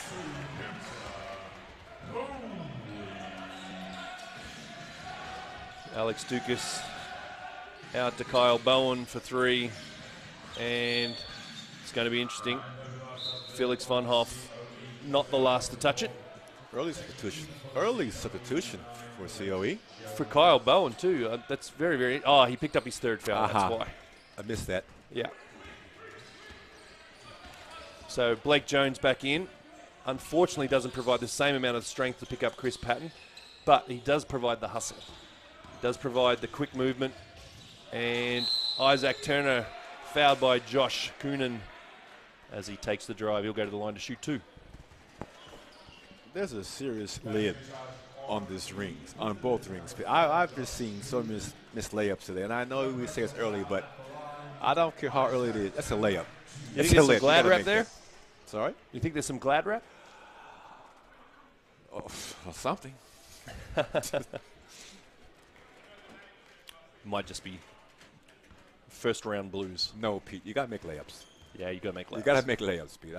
Alex Dukas out to Kyle Bowen for three. And it's going to be interesting. Felix von Hoff, not the last to touch it. Early substitution for COE. For Kyle Bowen, too. That's very, very... Oh, he picked up his third foul. That's why. I missed that. Yeah. So Blake Jones back in. Unfortunately, doesn't provide the same amount of strength to pick up Chris Patton, but he does provide the hustle. He does provide the quick movement. And Isaac Turner fouled by Josh Coonan as he takes the drive. He'll go to the line to shoot two. There's a serious lid on this rings, on both rings. I've just seen so many missed layups today, and I know we say it's early, but I don't care how early it is. That's a layup. You think there's some glad wrap there? Sorry? You think there's some glad wrap? Oh, something. Might just be first round blues. No, Pete, you got to make layups. Yeah, you got to make layups. You got to make layups, Pete.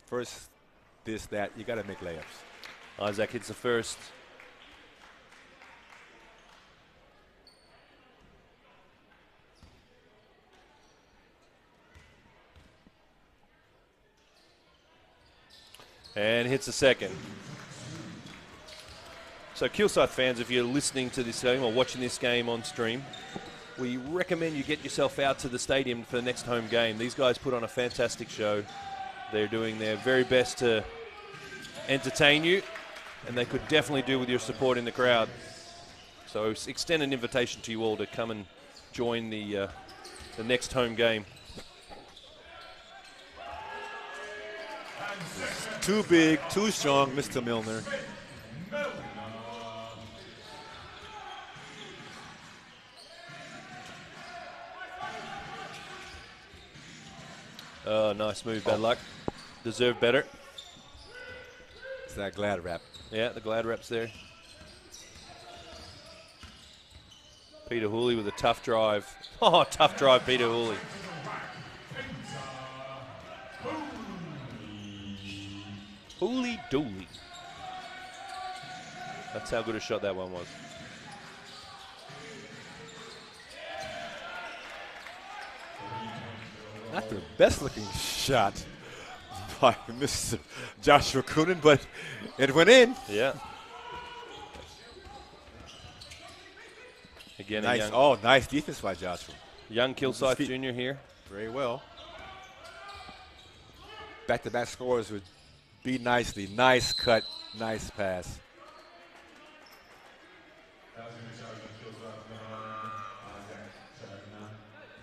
First, this, that, you got to make layups. Isaac hits the first. And hits the second. So Kilsyth fans, if you're listening to this game or watching this game on stream, we recommend you get yourself out to the stadium for the next home game. These guys put on a fantastic show. They're doing their very best to entertain you, and they could definitely do with your support in the crowd. So extend an invitation to you all to come and join the next home game. Too big, too strong, Mr. Milner. Oh, nice move, bad luck. Deserved better. It's that glad wrap. Yeah, the glad wrap's there. Peter Hooley with a tough drive. Oh, tough drive, Peter Hooley. Hooley Dooley. That's how good a shot that one was. Not the best looking shot by Mr. Joshua Coonan, but it went in. Yeah. Again, Nice. Nice defense by Joshua. Young Kilsyth Jr. here. Very well. Back-to-back scores with beat nicely. Nice cut. Nice pass.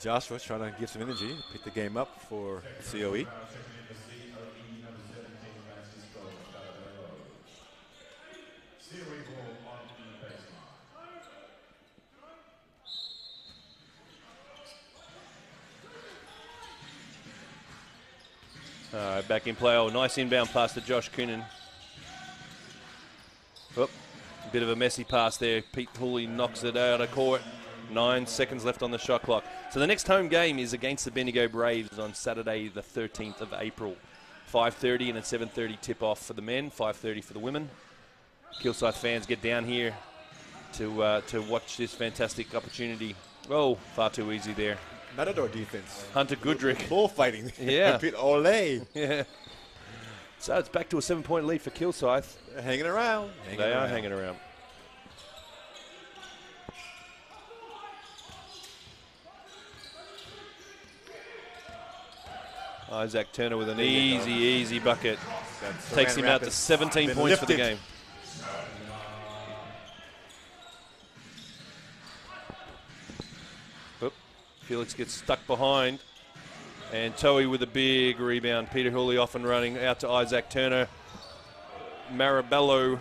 Joshua trying to give some energy, pick the game up for COE. All right, back in play. Oh, nice inbound pass to Josh Coonan. Oop, a bit of a messy pass there. Pete Hooley knocks it out of court. 9 seconds left on the shot clock. So the next home game is against the Bendigo Braves on Saturday, the 13th of April. 5:30 and a 7:30 tip-off for the men, 5:30 for the women. Kilsyth fans get down here to watch this fantastic opportunity. Oh, far too easy there. Matador defense. Hunter Goodrick. Bullfighting. Yeah. Pete Ole. Yeah. So it's back to a 7-point lead for Kilsyth. They're hanging around. They are hanging around. Isaac Turner with an easy bucket. Takes him out to 17 points for the game. Oop. Felix gets stuck behind. And Toei with a big rebound. Peter Hooley off and running out to Isaac Turner. Farabello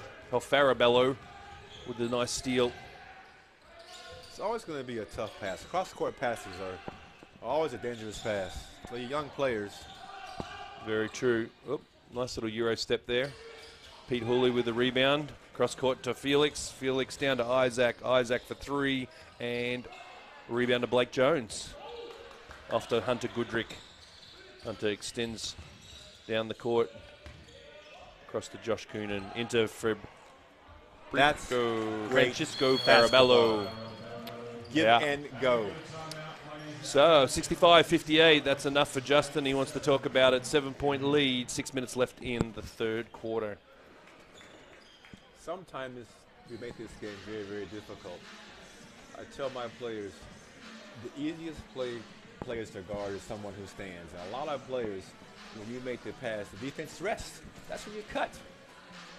with a nice steal. It's always going to be a tough pass. Cross-court passes are always a dangerous pass. For young players. Very true. Oop, nice little Euro step there. Pete Hooley with the rebound. Cross-court to Felix. Felix down to Isaac. Isaac for 3. And rebound to Blake Jones. Off to Hunter Goodrick. Hunter extends down the court. Across to Josh Coonan. Into Francisco Farabello. Give and go. So 65-58. That's enough for Justin. He wants to talk about it. 7-point lead. 6 minutes left in the third quarter. Sometimes we make this game very, very difficult. I tell my players, the easiest players to guard is someone who stands. And a lot of players, when you make the pass, the defense rests. That's when you cut.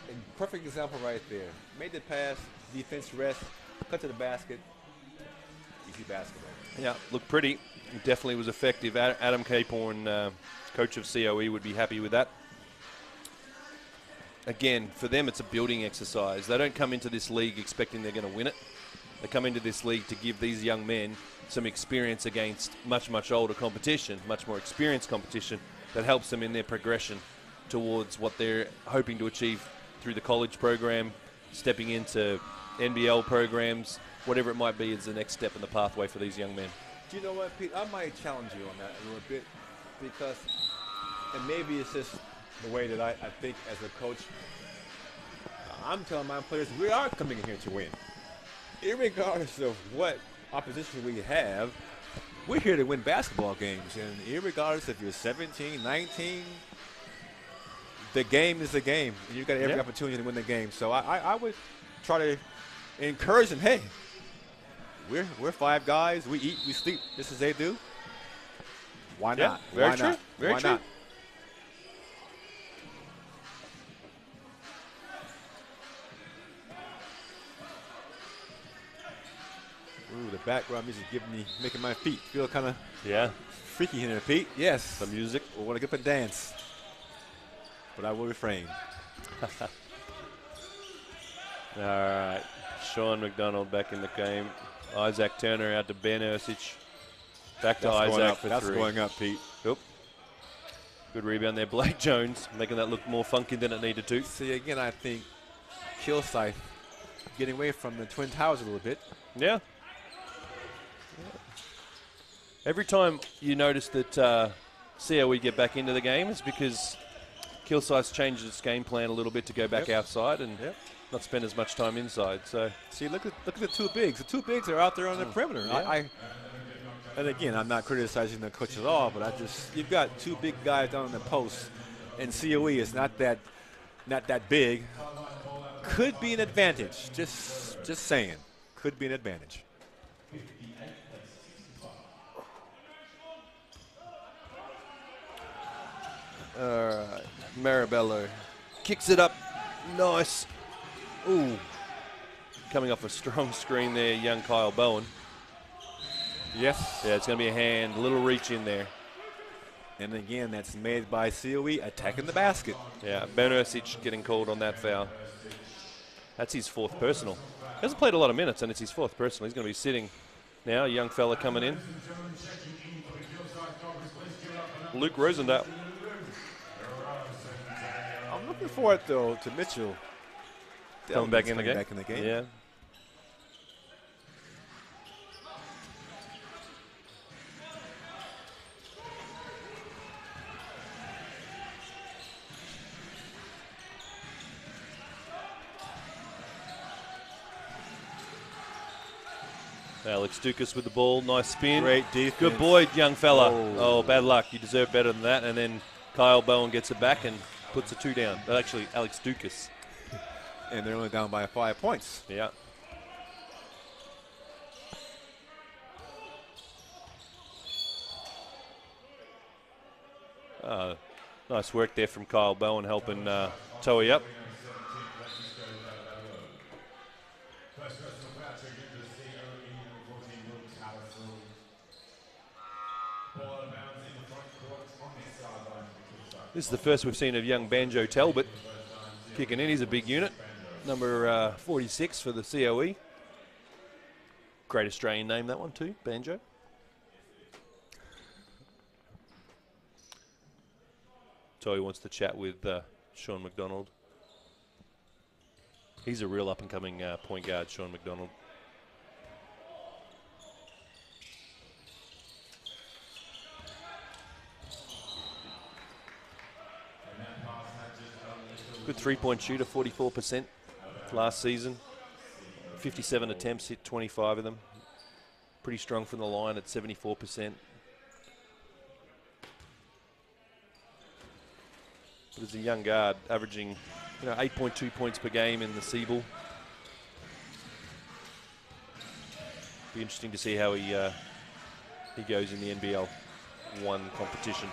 A perfect example right there. Made the pass, defense rests, cut to the basket. Easy basketball. Yeah, looked pretty. It definitely was effective. Adam Caporn, coach of COE, would be happy with that. Again, for them, it's a building exercise. They don't come into this league expecting they're going to win it. They come into this league to give these young men some experience against much older competition, much more experienced competition that helps them in their progression towards what they're hoping to achieve through the college program, stepping into NBL programs, whatever it might be is the next step in the pathway for these young men. Do you know what, Pete? I might challenge you on that a little bit because, and maybe it's just the way that I think as a coach, I'm telling my players we are coming in here to win. Irregardless of what opposition we have, we're here to win basketball games. And irregardless if you're 17, 19, the game is the game. And you've got every opportunity to win the game. So I would try to encourage them, hey, we're 5 guys. We eat, we sleep just as they do. Why not? Very true. Very true. Not? Ooh, the background music making my feet feel kind of freaky in there, Pete. Yes. The music. I want to get up and dance, but I will refrain. All right. Sean McDonald back in the game. Isaac Turner out to Ben Ersic. Back to Isaac for 3. That's going up, Pete. Yep. Good rebound there. Blake Jones making that look more funky than it needed to. See, again, I think Kilsyth getting away from the Twin Towers a little bit. Yeah. Every time you notice that COE get back into the game, it's because Kilsyth changed its game plan a little bit to go back outside and not spend as much time inside. So see, look at the 2 bigs. The 2 bigs are out there on the perimeter. Yeah. And again, I'm not criticizing the coach at all, but you've got 2 big guys down in the post, and COE is not that big. Could be an advantage. Just saying, could be an advantage. All right, Marabello Kicks it up. Nice. Ooh. Coming off a strong screen there, young Kyle Bowen. Yes. Yeah, it's going to be a hand. A little reach in there. And again, that's made by COE attacking the basket. Yeah, Benersic getting called on that foul. That's his 4th personal. Hasn't played a lot of minutes, and it's his 4th personal. He's going to be sitting now. A young fella coming in. Luke Rosendale. I'm looking forward, though, to Mitchell Coming back in the game. Yeah. Alex Dukas with the ball. Nice spin. Great defense. Good boy, young fella. Oh, bad luck. You deserve better than that. And then Kyle Bowen gets it back and puts a 2 down. But actually, Alex Dukas. And they're only down by 5 points. Yeah. Nice work there from Kyle Bowen helping Toei up. This is the first we've seen of young Banjo Talbot kicking in. He's a big unit. Number 46 for the COE. Great Australian name, that one too, Banjo. Toei wants to chat with Sean McDonald. He's a real up-and-coming point guard, Sean McDonald. Good three-point shooter, 44% last season. 57 attempts, hit 25 of them. Pretty strong from the line at 74%. But as a young guard, averaging 8.2 points per game in the Siebel. Be interesting to see how he goes in the NBL1 competition.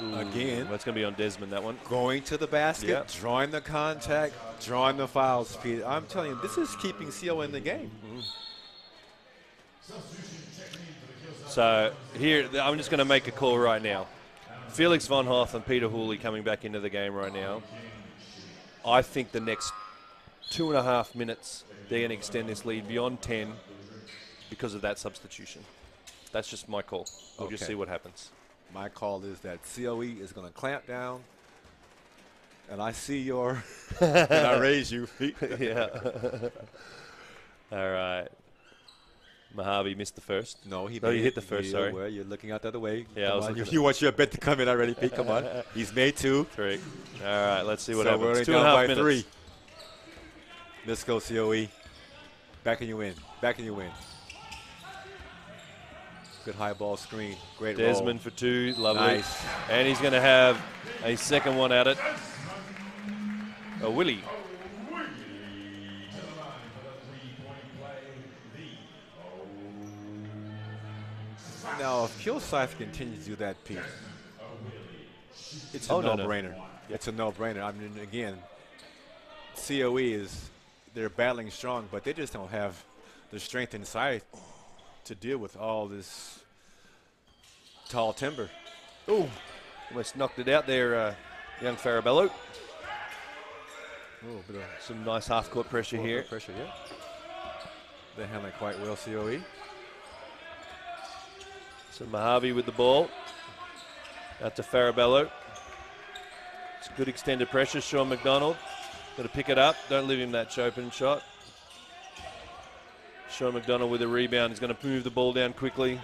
Ooh, again, that's going to be on Desmond, that one. Going to the basket, yep. Drawing the contact, drawing the fouls, Pete. I'm telling you, this is keeping CO in the game. So here, I'm just going to make a call right now. Felix Von Hoff and Peter Hooley coming back into the game right now. I think the next 2.5 minutes, they're going to extend this lead beyond 10 because of that substitution. That's just my call. We'll just see what happens. My call is that COE is going to clamp down, and I see your, and I raise you. Yeah. All right. Mojave missed the first. No, he hit the first, sorry. Well, you're looking out the other way. Yeah, you want your bet to come in already, Pete. Come on. He's made 2. Correct. All right, let's see what happens. We're 2.5 by minutes. 3. Let's go, COE. Backing you in. Backing you in. Good high ball screen. Great Desmond roll. for 2. Lovely. Nice. And he's going to have a second one at it. Willie. Now, if Kilsyth continues to do that, Pete, it's a no-brainer. No. It's a no-brainer. I mean, again, COE they're battling strong, but they just don't have the strength inside to deal with all this tall timber. Ooh, almost knocked it out there, young Farabello. Oh, some nice half-court pressure here. Pressure, yeah. They handle it quite well, COE. So Mojave with the ball. Out to Farabello. It's good extended pressure. Sean McDonald. Got to pick it up. Don't leave him that open shot. Sean McDonald with a rebound. He's going to move the ball down quickly.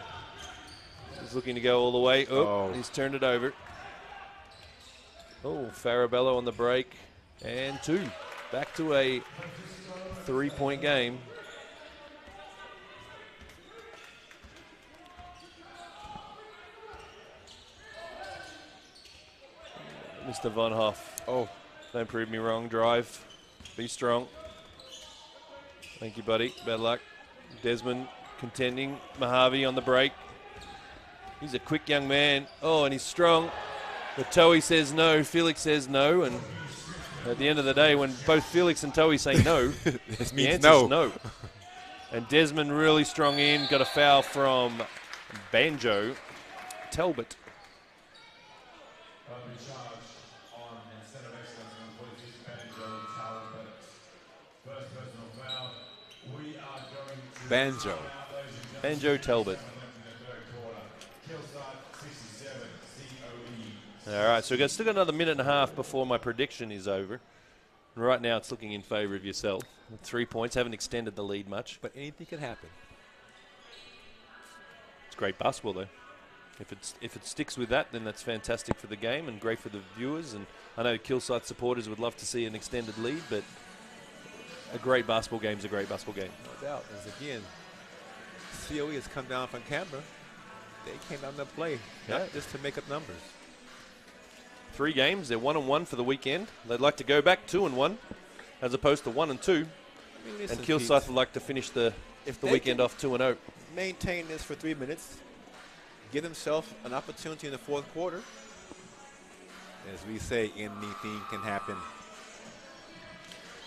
He's looking to go all the way. Oh, he's turned it over. Oh, Farabello on the break. And 2. Back to a 3-point game. Mr. Von Hoff. Oh, don't prove me wrong. Drive. Be strong. Thank you, buddy. Bad luck. Desmond contending. Mojave on the break. He's a quick young man. Oh, and he's strong. But Toei says no, Felix says no, and at the end of the day, when both Felix and Toei say no, This the means answer's no. no. And Desmond really strong in, got a foul from Banjo Talbot. Early charge on Center of Excellence on 46 Banjo Talbot. First personal foul. We are going to Banjo. Banjo Talbot. Kilsyth 67, COE. All right, so we've still got another minute and a half before my prediction is over. And right now it's looking in favour of yourself. 3 points, haven't extended the lead much. But anything can happen. It's great basketball, though. If it sticks with that, then that's fantastic for the game and great for the viewers. And I know Kilsyth supporters would love to see an extended lead, but a great basketball game is a great basketball game. No doubt. As again, COE has come down from Canberra. They came down to play, not just to make up numbers. 3 games, they're 1-1 for the weekend. They'd like to go back 2-1 as opposed to 1-2. I mean, listen, And Kilsyth would like to finish the weekend off 2-0. Maintain this for 3 minutes. Give himself an opportunity in the fourth quarter. As we say, anything can happen.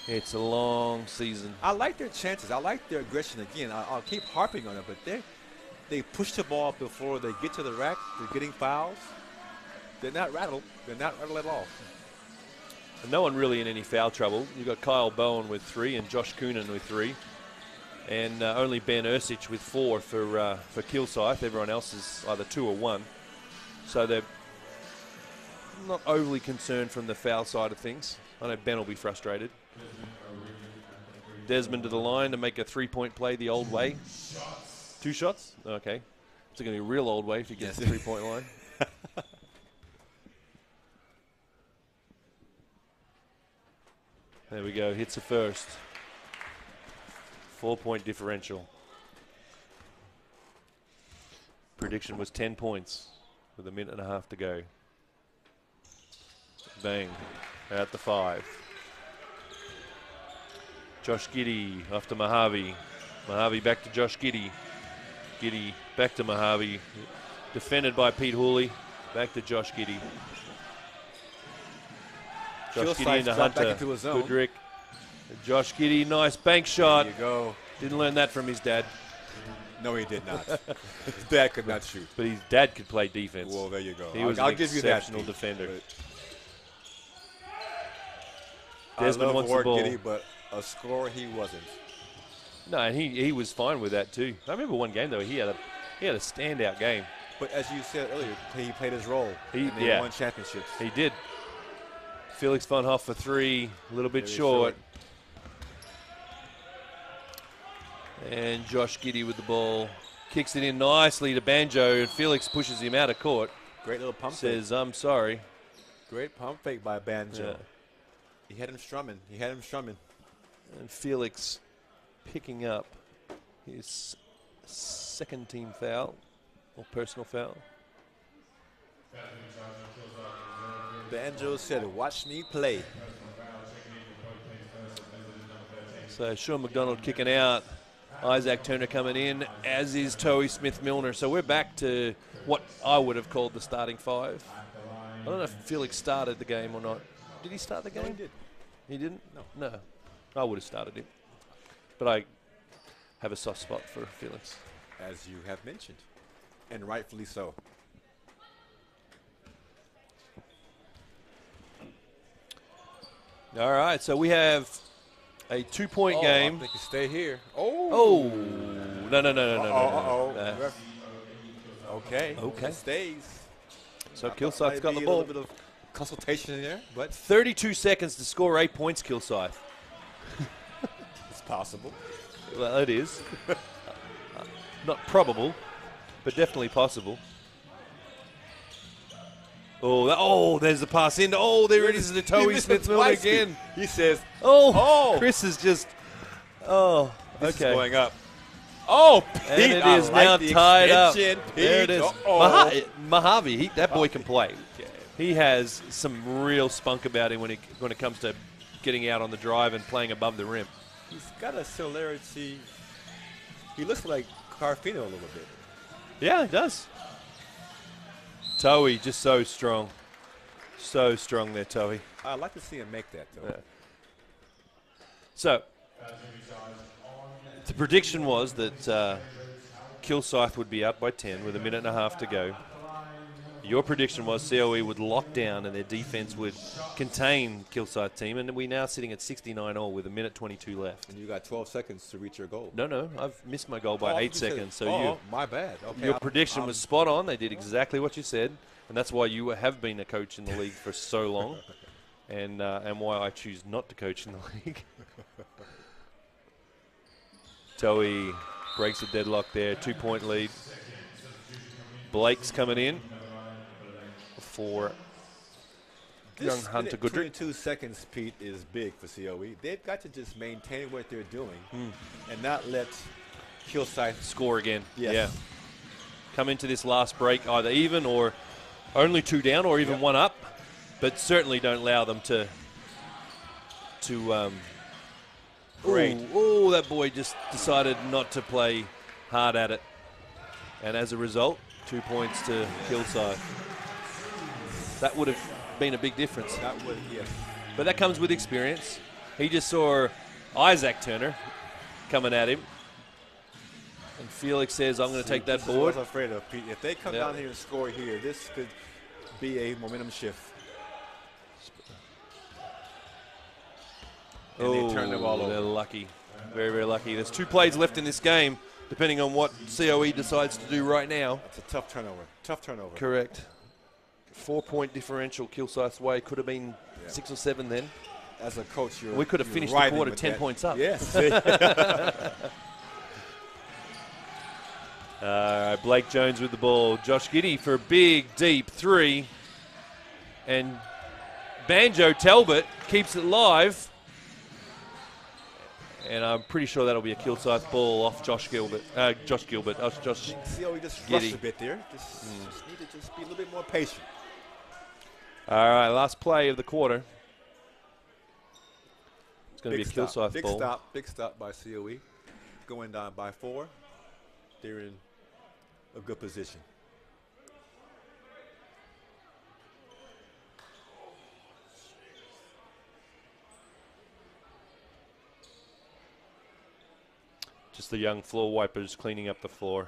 It's a long season. I like their chances. I like their aggression. Again, I'll keep harping on it, but they push the ball before they get to the rack. They're getting fouls. They're not rattled. They're not rattled at all. And no one really in any foul trouble. You've got Kyle Bowen with 3 and Josh Coonan with 3. And only Ben Ursich with 4 for Kilsyth. Everyone else is either 2 or 1. So they're not overly concerned from the foul side of things. I know Ben will be frustrated. Desmond to the line to make a 3-point play the old way. 2 shots? Okay. It's going to be a real old way if he gets the 3-point line. There we go. Hits the first. 4-point differential. Prediction was 10 points with a minute and a half to go. Bang. At the 5. Josh Giddey off to Mojave. Mojave back to Josh Giddey. Giddey back to Mojave. Defended by Pete Hooley. Back to Josh Giddey. Josh Giddey into Hunter. Goodrick. Josh Giddey, nice bank shot. There you go. Didn't learn that from his dad. No, he did not. His dad could not shoot. But his dad could play defense. Well, there you go. He was I'll an give you that, exceptional defender. I Desmond love wants the ball. Giddey, but a scorer he wasn't. No, and he was fine with that too. I remember one game though, he had a standout game. But as you said earlier, he played his role. He won championships. He did. Felix Van Hoff for 3, a little bit short. And Josh Giddey with the ball. Kicks it in nicely to Banjo, and Felix pushes him out of court. Great little pump Says, fake. I'm sorry. Great pump fake by Banjo. Yeah. He had him strumming. And Felix picking up his second team foul, or personal foul. Banjo said, watch me play. So Sean McDonald kicking out. Isaac Turner coming in, as is Toei Smith-Milner. So we're back to what I would have called the starting 5. I don't know if Felix started the game or not. Did he start the game? No, he did. He didn't? No. I would have started him. But I have a soft spot for Felix. As you have mentioned, and rightfully so. All right, so we have a 2-point game. I think you stay here. Oh, no. Okay. Okay. It stays. So Kilsyth's got the ball. A little bit of consultation in there, but 32 seconds to score 8 points, Kilsyth. it's possible. Well, it is. Not probable, but definitely possible. There's the pass in. Oh, there it is, the Toei Smith-Milner again. He says, Chris is just, okay. This is going up. Oh, Pete, and it is now tied up. There it is. Mojave, that boy can play. He has some real spunk about him when it comes to getting out on the drive and playing above the rim. He's got a similarity. He looks like Carfino a little bit. Yeah, he does. Toei just so strong. So strong there, Toei. I'd like to see him make that, though. Yeah. So, the prediction was that Kilsyth would be up by 10 with a minute and a half to go. Your prediction was COE would lock down and their defense would contain Kilsyth team, and we're now sitting at 69 all with a minute 22 left. And you got 12 seconds to reach your goal. No, I've missed my goal by 8 seconds. So my bad. Okay, your prediction was spot on. They did exactly what you said, and that's why you have been a coach in the league for so long, and why I choose not to coach in the league. Toei breaks a deadlock there, 2-point lead. Blake's coming in for young Hunter Goodrick. 22 seconds, Pete, is big for COE. They've got to just maintain what they're doing and not let Kilsyth Score again. Yes. Yeah. Come into this last break either even or only 2 down or even 1 up, but certainly don't allow them to Great. Oh, that boy just decided not to play hard at it. And as a result, 2 points to Kilsyth. That would have been a big difference. That would, yes. But that comes with experience. He just saw Isaac Turner coming at him. And Felix says, I'm going to take that This is board. what I was afraid of, Pete. If they come down here and score here, this could be a momentum shift. And they turn the ball over. They're lucky. Very, very lucky. There's 2 plays left in this game, depending on what COE decides to do right now. It's a tough turnover. Tough turnover. Correct. 4-point differential Kilsyth's way. Could have been 6 or 7 then. As a coach, We could have finished the quarter 10 points up. Yes. Blake Jones with the ball. Josh Giddey for a big, deep 3. And Banjo Talbot keeps it live. And I'm pretty sure that'll be a Kilsyth ball off Josh Gilbert. Josh COE just Giddey. rushed a bit there. Just need to just be a little bit more patient. All right, last play of the quarter. It's going to be a Kilsyth ball. Big stop by COE. Going down by 4. They're in a good position. Just the young floor wipers cleaning up the floor.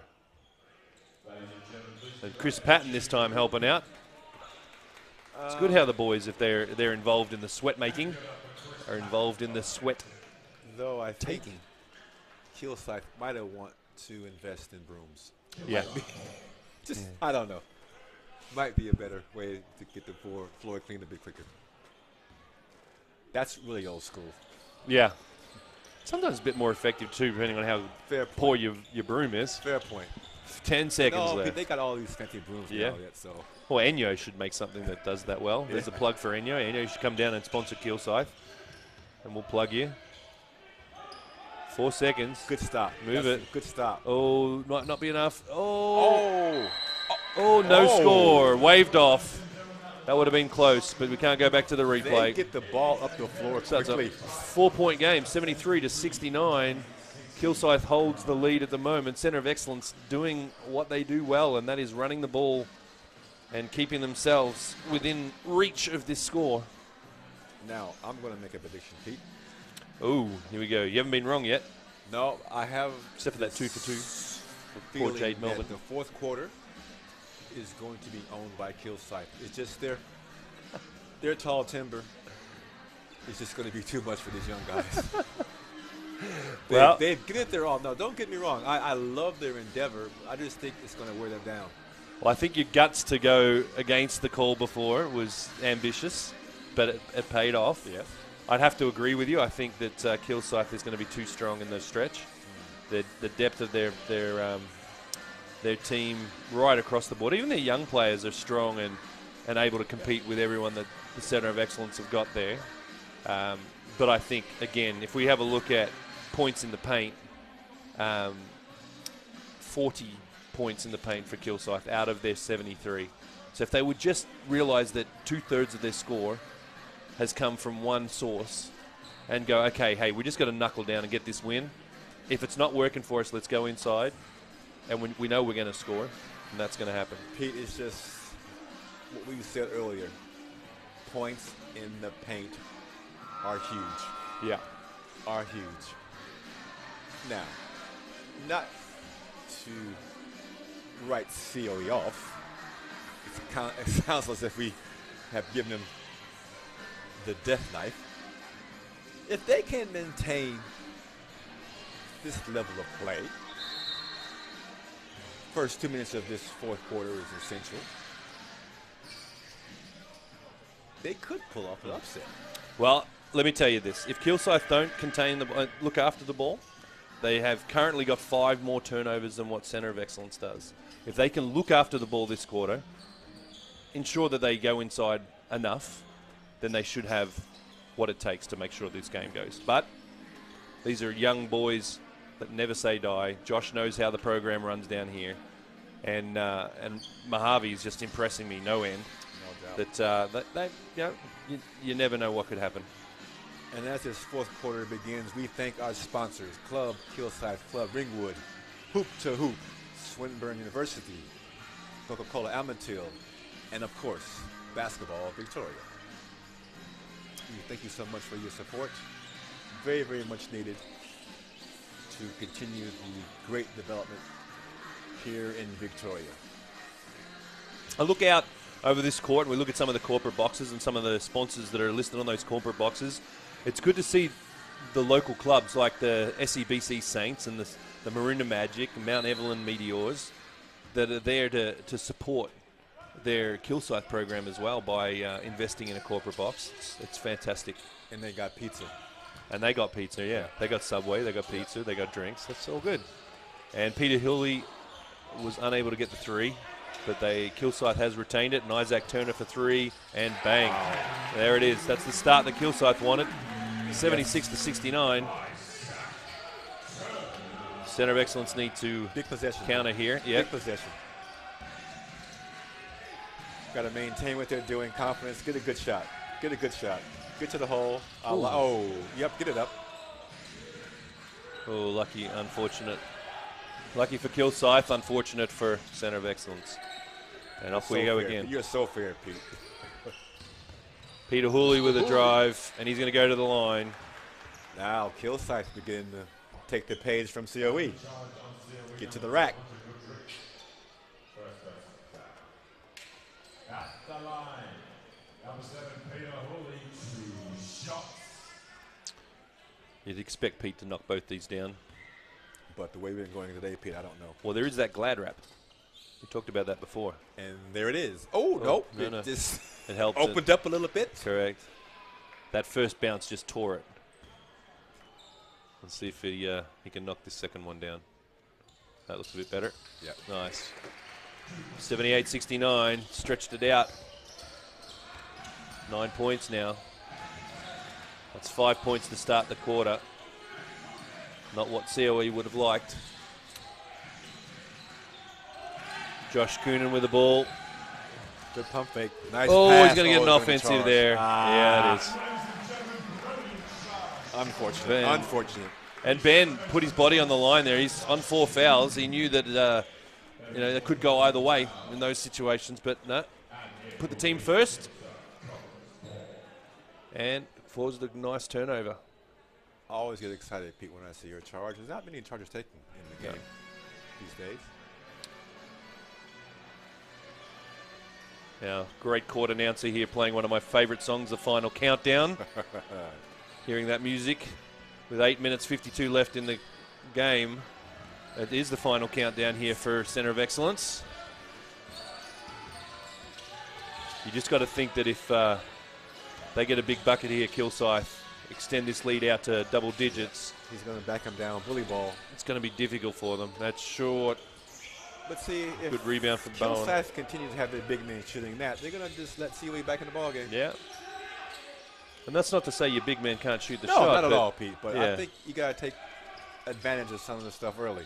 And Chris Patton this time helping out. It's good how the boys, if they're involved in the sweat making, are involved in the sweat Though I think taking. Kilsyth might have want to invest in brooms. Yeah. I don't know. Might be a better way to get the floor cleaned a bit quicker. That's really old school. Yeah. Sometimes a bit more effective too, depending on how poor your broom is. Fair point. 10 seconds No, left. they got all these fancy brooms now yet, so. Well, Enyo should make something that does that well. There's a plug for Enyo. Enyo should come down and sponsor Kilsyth. And we'll plug you. 4 seconds. Good stop. Move it. Good stop. Oh, might not be enough. Oh, no score. Waved off. That would have been close, but we can't go back to the replay. They get the ball up the floor So it's a quickly. 4-point game, 73-69. Kilsyth holds the lead at the moment. Center of Excellence doing what they do well, and that is running the ball and keeping themselves within reach of this score. Now, I'm going to make a prediction, Pete. Oh, here we go. You haven't been wrong yet. No, I have. Except for that 2 for 2. Poor Feeling Jade that Melvin. the fourth quarter is going to be owned by Kilsyth. It's just their tall timber is just going to be too much for these young guys. They've given it their all. No, don't get me wrong. I love their endeavor. I just think it's going to wear them down. Well, I think your guts to go against the call before was ambitious, but it paid off. Yes. I'd have to agree with you. I think that Kilsyth is going to be too strong in the stretch. The depth of their team right across the board. Even their young players are strong and able to compete with everyone that the Centre of Excellence have got there. But I think, again, if we have a look at points in the paint, 40 points in the paint for Kilsyth out of their 73. So if they would just realise that 2/3 of their score has come from one source and go, okay, hey, we just got to knuckle down and get this win. If it's not working for us, let's go inside. And we know we're going to score, and that's going to happen. Pete, it's just what we said earlier. Points in the paint are huge. Yeah. Are huge. Now, not to write COE off. It sounds as if we have given them the death knife. If they can maintain this level of play, first 2 minutes of this fourth quarter is essential. They could pull off an upset. Well, let me tell you this. If Kilsyth don't contain the look after the ball, they have currently got 5 more turnovers than what Centre of Excellence does. If they can look after the ball this quarter, ensure that they go inside enough, then they should have what it takes to make sure this game goes. But these are young boys that never say die. Josh knows how the program runs down here. And Mojave is just impressing me no end. No doubt. That they, you never know what could happen. And as this fourth quarter begins, we thank our sponsors, Club Kilsyth, Club Ringwood, Hoop to Hoop, Swinburne University, Coca-Cola Amatil, and of course, Basketball Victoria. We thank you so much for your support. Very, very much needed to continue the great development here in Victoria. I look out over this court and we look at some of the corporate boxes and some of the sponsors that are listed on those corporate boxes. It's good to see the local clubs like the SEBC Saints and the Maroondah Magic and Mount Evelyn Meteors that are there to support their Kilsyth program as well by investing in a corporate box. It's fantastic. And they got pizza. And they got pizza, yeah. They got Subway, they got pizza, they got drinks. That's all good. And Peter Hilley was unable to get the 3, but Kilsyth has retained it. And Isaac Turner for 3, and bang. There it is. That's the start that Kilsyth wanted. 76-69. Centre of Excellence need to big possession counter here. Yep. Big possession. Got to maintain what they're doing. Confidence. Get a good shot. Get a good shot. Get to the hole. Oh, yep. Get it up. Oh, lucky, unfortunate. Lucky for Kilsyth, unfortunate for Centre of Excellence. And off we go again. You're so fair, Pete. Peter Hooley with a drive, and he's going to go to the line. Now Kilsyth beginning to take the page from COE. Get to the rack. At the line, number 7, Peter Hooley, 2 shots. You'd expect Pete to knock both these down. But the way we've been going today, Pete, I don't know. Well, there is that glad wrap. We talked about that before. And there it is. Oh, nope. No. It just it helped. Opened up a little bit. Correct. That first bounce just tore it. Let's see if he can knock this second one down. That looks a bit better. Yeah. Nice. 78-69. Stretched it out. 9 points now. That's 5 points to start the quarter. Not what COE would have liked. Josh Coonan with the ball. Good pump fake. Nice oh, pass. He's going to get an offensive there. Yeah, it is. Unfortunate. Ben. Unfortunate. And Ben put his body on the line there. He's on 4 fouls. He knew that it could go either way in those situations, but no. Put the team first. And forced a nice turnover. I always get excited, Pete, when I see your charge. There's not many charges taken in the game these days. Yeah, great court announcer here playing one of my favorite songs, The Final Countdown. Hearing that music with 8 minutes 52 left in the game. It is the final countdown here for Centre of Excellence. You just got to think that if they get a big bucket here, Kilsyth, extend this lead out to double digits. He's going to back him down, bully ball. It's going to be difficult for them. That's short. Let's see if good rebound from Bowen. Kilsyth continues to have their big men shooting that. They're going to just let COE back in the ball game. Yeah. And that's not to say your big man can't shoot the no, shot. No, not at all, Pete. But yeah. I think you got to take advantage of some of the stuff early.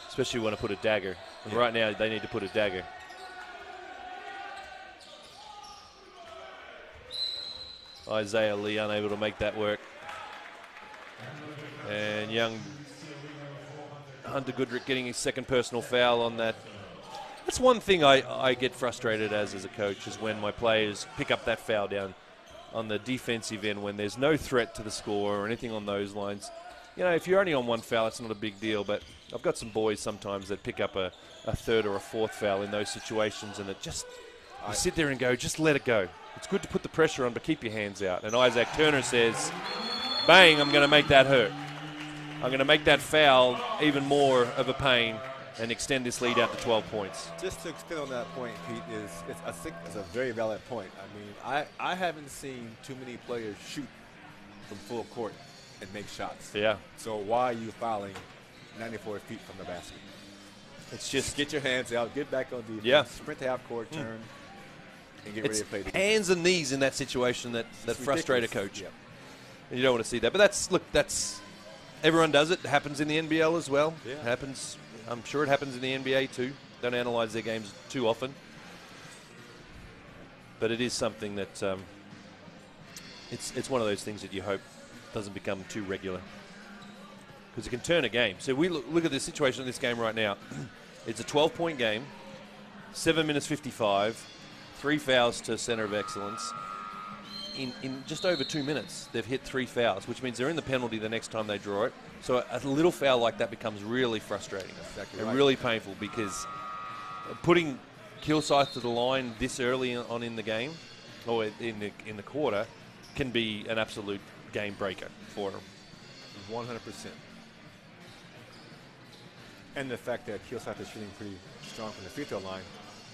Especially when I put a dagger. And right now, they need to put a dagger. Isaiah Lee unable to make that work. And young Hunter Goodrick getting his second personal foul on that That's one thing I get frustrated as a coach, is when my players pick up that foul down on the defensive end when there's no threat to the score or anything on those lines. You know, if you're only on one foul, it's not a big deal, but I've got some boys sometimes that pick up a third or a fourth foul in those situations, and it just, you sit there and go, just let it go. It's good to put the pressure on, but keep your hands out. And Isaac Turner says, bang, I'm going to make that hurt. I'm going to make that foul even more of a pain and extend this lead out to 12 points. Just to extend on that point, Pete, I think it's a very valid point. I mean, I haven't seen too many players shoot from full court and make shots. Yeah. So why are you fouling 94 feet from the basket? It's just get your hands out, get back on defense, yeah. Sprint to half court, turn, and get ready to play the hands and knees in that situation that frustrate a coach. Yeah. And you don't want to see that. But that's everyone does it. It happens in the NBL as well. Yeah. It happens. I'm sure it happens in the NBA too. Don't analyze their games too often. But it is something that it's one of those things that you hope doesn't become too regular, because it can turn a game. So we look at the situation in this game right now. It's a 12-point game, 7 minutes 55, 3 fouls to center of excellence. In just over 2 minutes, they've hit 3 fouls, which means they're in the penalty the next time they draw it. So a little foul like that becomes really frustrating. Exactly and really painful, because putting Kilsyth to the line this early on in the game, or in the quarter, can be an absolute game breaker for them. 100%. And the fact that Kilsyth is shooting pretty strong from the free throw line,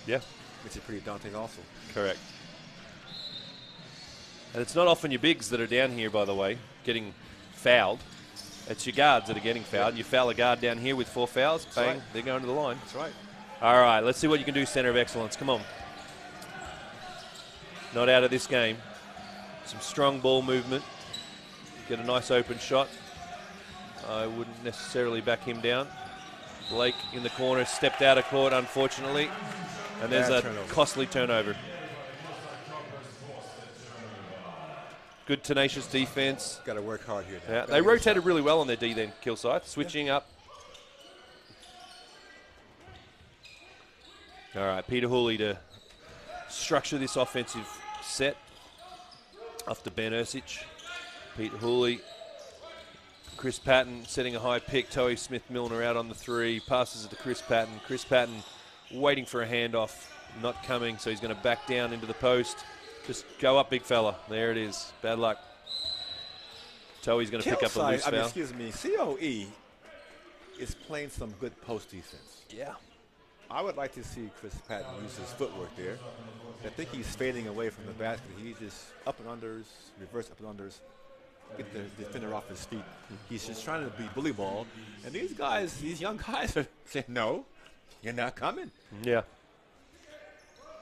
yeah, makes it pretty daunting also. Correct. And it's not often your bigs that are down here, by the way, getting fouled. It's your guards that are getting fouled. You foul a guard down here with 4 fouls, That's bang, right. they're going to the line. That's right. All right, let's see what you can do, center of excellence. Come on. Not out of this game. Some strong ball movement. Get a nice open shot. I wouldn't necessarily back him down. Blake in the corner, stepped out of court, unfortunately. And there's a costly turnover. Good, tenacious defense. Got to work hard here now. Yeah, they rotated really well on their D then, Kilsyth, switching up. All right, Peter Hooley to structure this offensive set after Ben Ersic. Peter Hooley, Chris Patton setting a high pick. Toey Smith-Milner out on the 3, passes it to Chris Patton. Chris Patton waiting for a handoff, not coming, so he's going to back down into the post. Just go up, big fella. There it is. Bad luck. Toey's going to pick up a loose foul. Excuse me, COE is playing some good post defense. Yeah. I would like to see Chris Patton use his footwork there. I think he's fading away from the basket. He just up and unders, reverse up and unders, get the defender off his feet. He's just trying to be bully ball. And these guys, these young guys are saying, no, you're not coming. Yeah.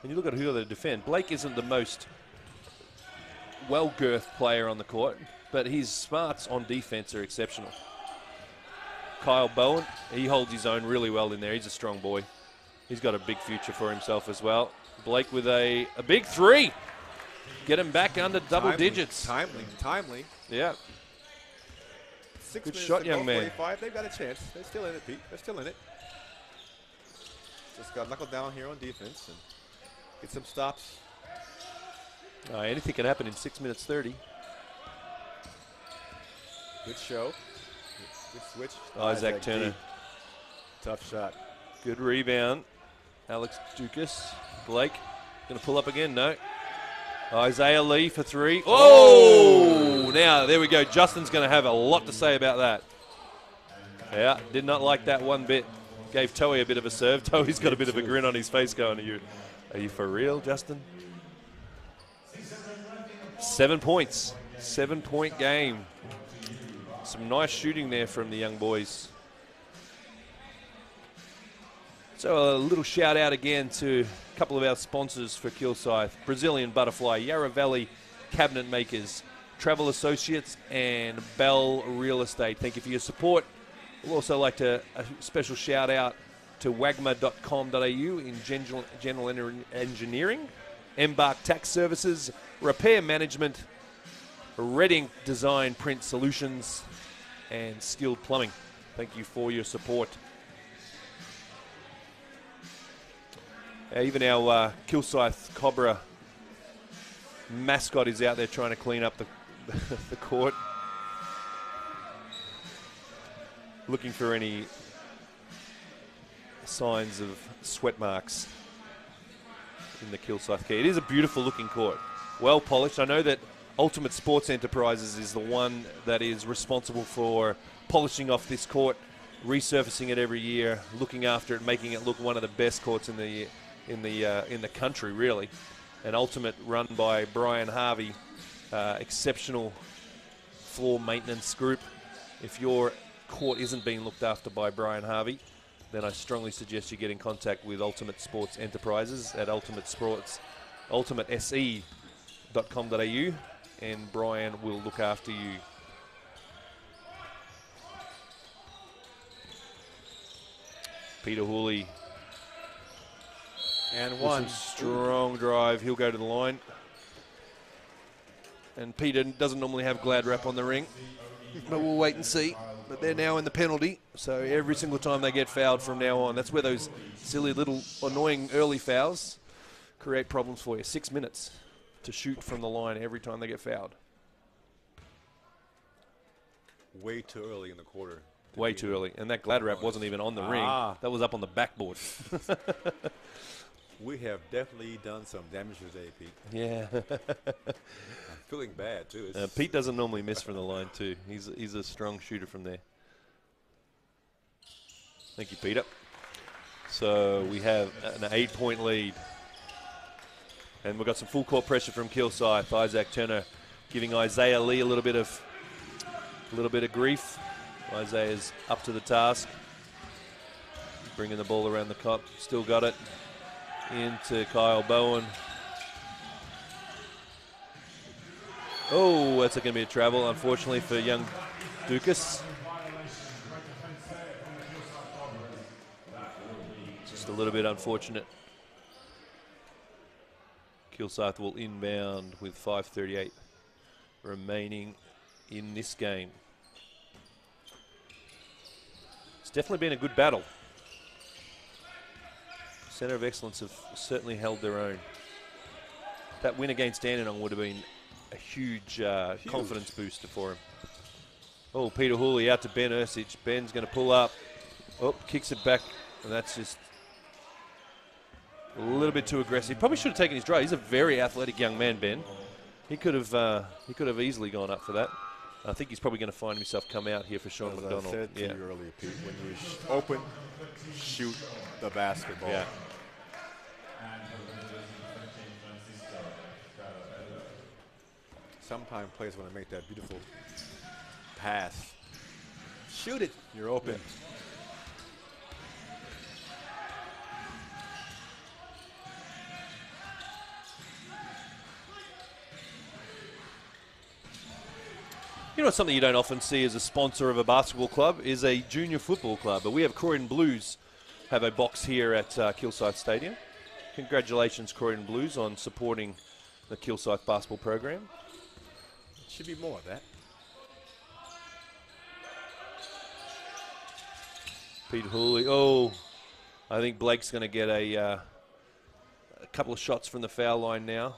And you look at who they defend. Blake isn't the most well-girthed player on the court, but his smarts on defense are exceptional. Kyle Bowen, he holds his own really well in there. He's a strong boy. He's got a big future for himself as well. Blake with a big 3. Get him back under double digits. Timely. Yeah. 6 Good minutes shot, to young go, man. 45. They've got a chance. They're still in it, Pete. They're still in it. Just got to knuckle down here on defense and get some stops. Anything can happen in 6 minutes 30. Good show. Good switch. Isaac Turner. D. Tough shot. Good rebound. Alex Dukas. Blake going to pull up again. No. Isaiah Lee for 3. Oh! Now, there we go. Justin's going to have a lot to say about that. Yeah, did not like that one bit. Gave Toey a bit of a serve. Toey's got a bit of a grin on his face going, are you for real, Justin? 7 points. 7-point game. Some nice shooting there from the young boys. So a little shout out again to a couple of our sponsors for Kilsyth. Brazilian Butterfly, Yarra Valley Cabinet Makers, Travel Associates, and Bell Real Estate. Thank you for your support. We'd also like to a special shout out to wagma.com.au in general engineering, Embark Tax Services, Repair Management, Redding Design Print Solutions, and Skilled Plumbing. Thank you for your support. Even our Kilsyth Cobra mascot is out there trying to clean up the court. Looking for any signs of sweat marks in the Kilsyth key. It is a beautiful looking court, well polished. I know that Ultimate Sports Enterprises is the one that is responsible for polishing off this court, resurfacing it every year, looking after it, making it look one of the best courts in the country, really. An Ultimate run by Brian Harvey, exceptional floor maintenance group. If your court isn't being looked after by Brian Harvey, then I strongly suggest you get in contact with Ultimate Sports Enterprises at ultimatese.com.au, and Brian will look after you. Peter Hooley. And one. Strong drive. He'll go to the line. And Peter doesn't normally have glad wrap on the ring, but we'll wait and see. But they're now in the penalty, so every single time they get fouled from now on, that's where those silly little annoying early fouls create problems for you. 6 minutes to shoot from the line every time they get fouled. Way too early in the quarter. Way too early. And that glad wrap wasn't even on the ring. That was up on the backboard. We have definitely done some damage today, Pete. Yeah. I'm feeling bad, too. Pete doesn't normally miss from the line, too. He's a strong shooter from there. Thank you, Peter. So we have an 8-point lead. And we've got some full court pressure from Kilsyth. Isaac Turner giving Isaiah Lee a little bit of grief. Isaiah's up to the task. Bringing the ball around the cup. Still got it. Into Kyle Bowen. Oh, that's going to be a travel, unfortunately, for young Dukas. Just a little bit unfortunate. Kilsyth will inbound with 5:38 remaining in this game. It's definitely been a good battle. Centre of Excellence have certainly held their own. That win against Dandenong would have been a huge confidence booster for him. Oh, Peter Hooley out to Ben Ursich. Ben's going to pull up. Oh, kicks it back, and that's just a little bit too aggressive. Probably should have taken his drive. He's a very athletic young man, Ben. He could have easily gone up for that. I think he's probably going to find himself come out here for Sean As McDonald. I said to you earlier, Pete, when you open, shoot the basketball. Yeah. Sometimes players want to make that beautiful pass. Shoot it. You're open. Yeah. You know, something you don't often see as a sponsor of a basketball club is a junior football club. But we have Croydon Blues have a box here at Kilsyth Stadium. Congratulations, Croydon Blues, on supporting the Kilsyth basketball program. Should be more of that. Pete Hooley. Oh, I think Blake's going to get a couple of shots from the foul line now.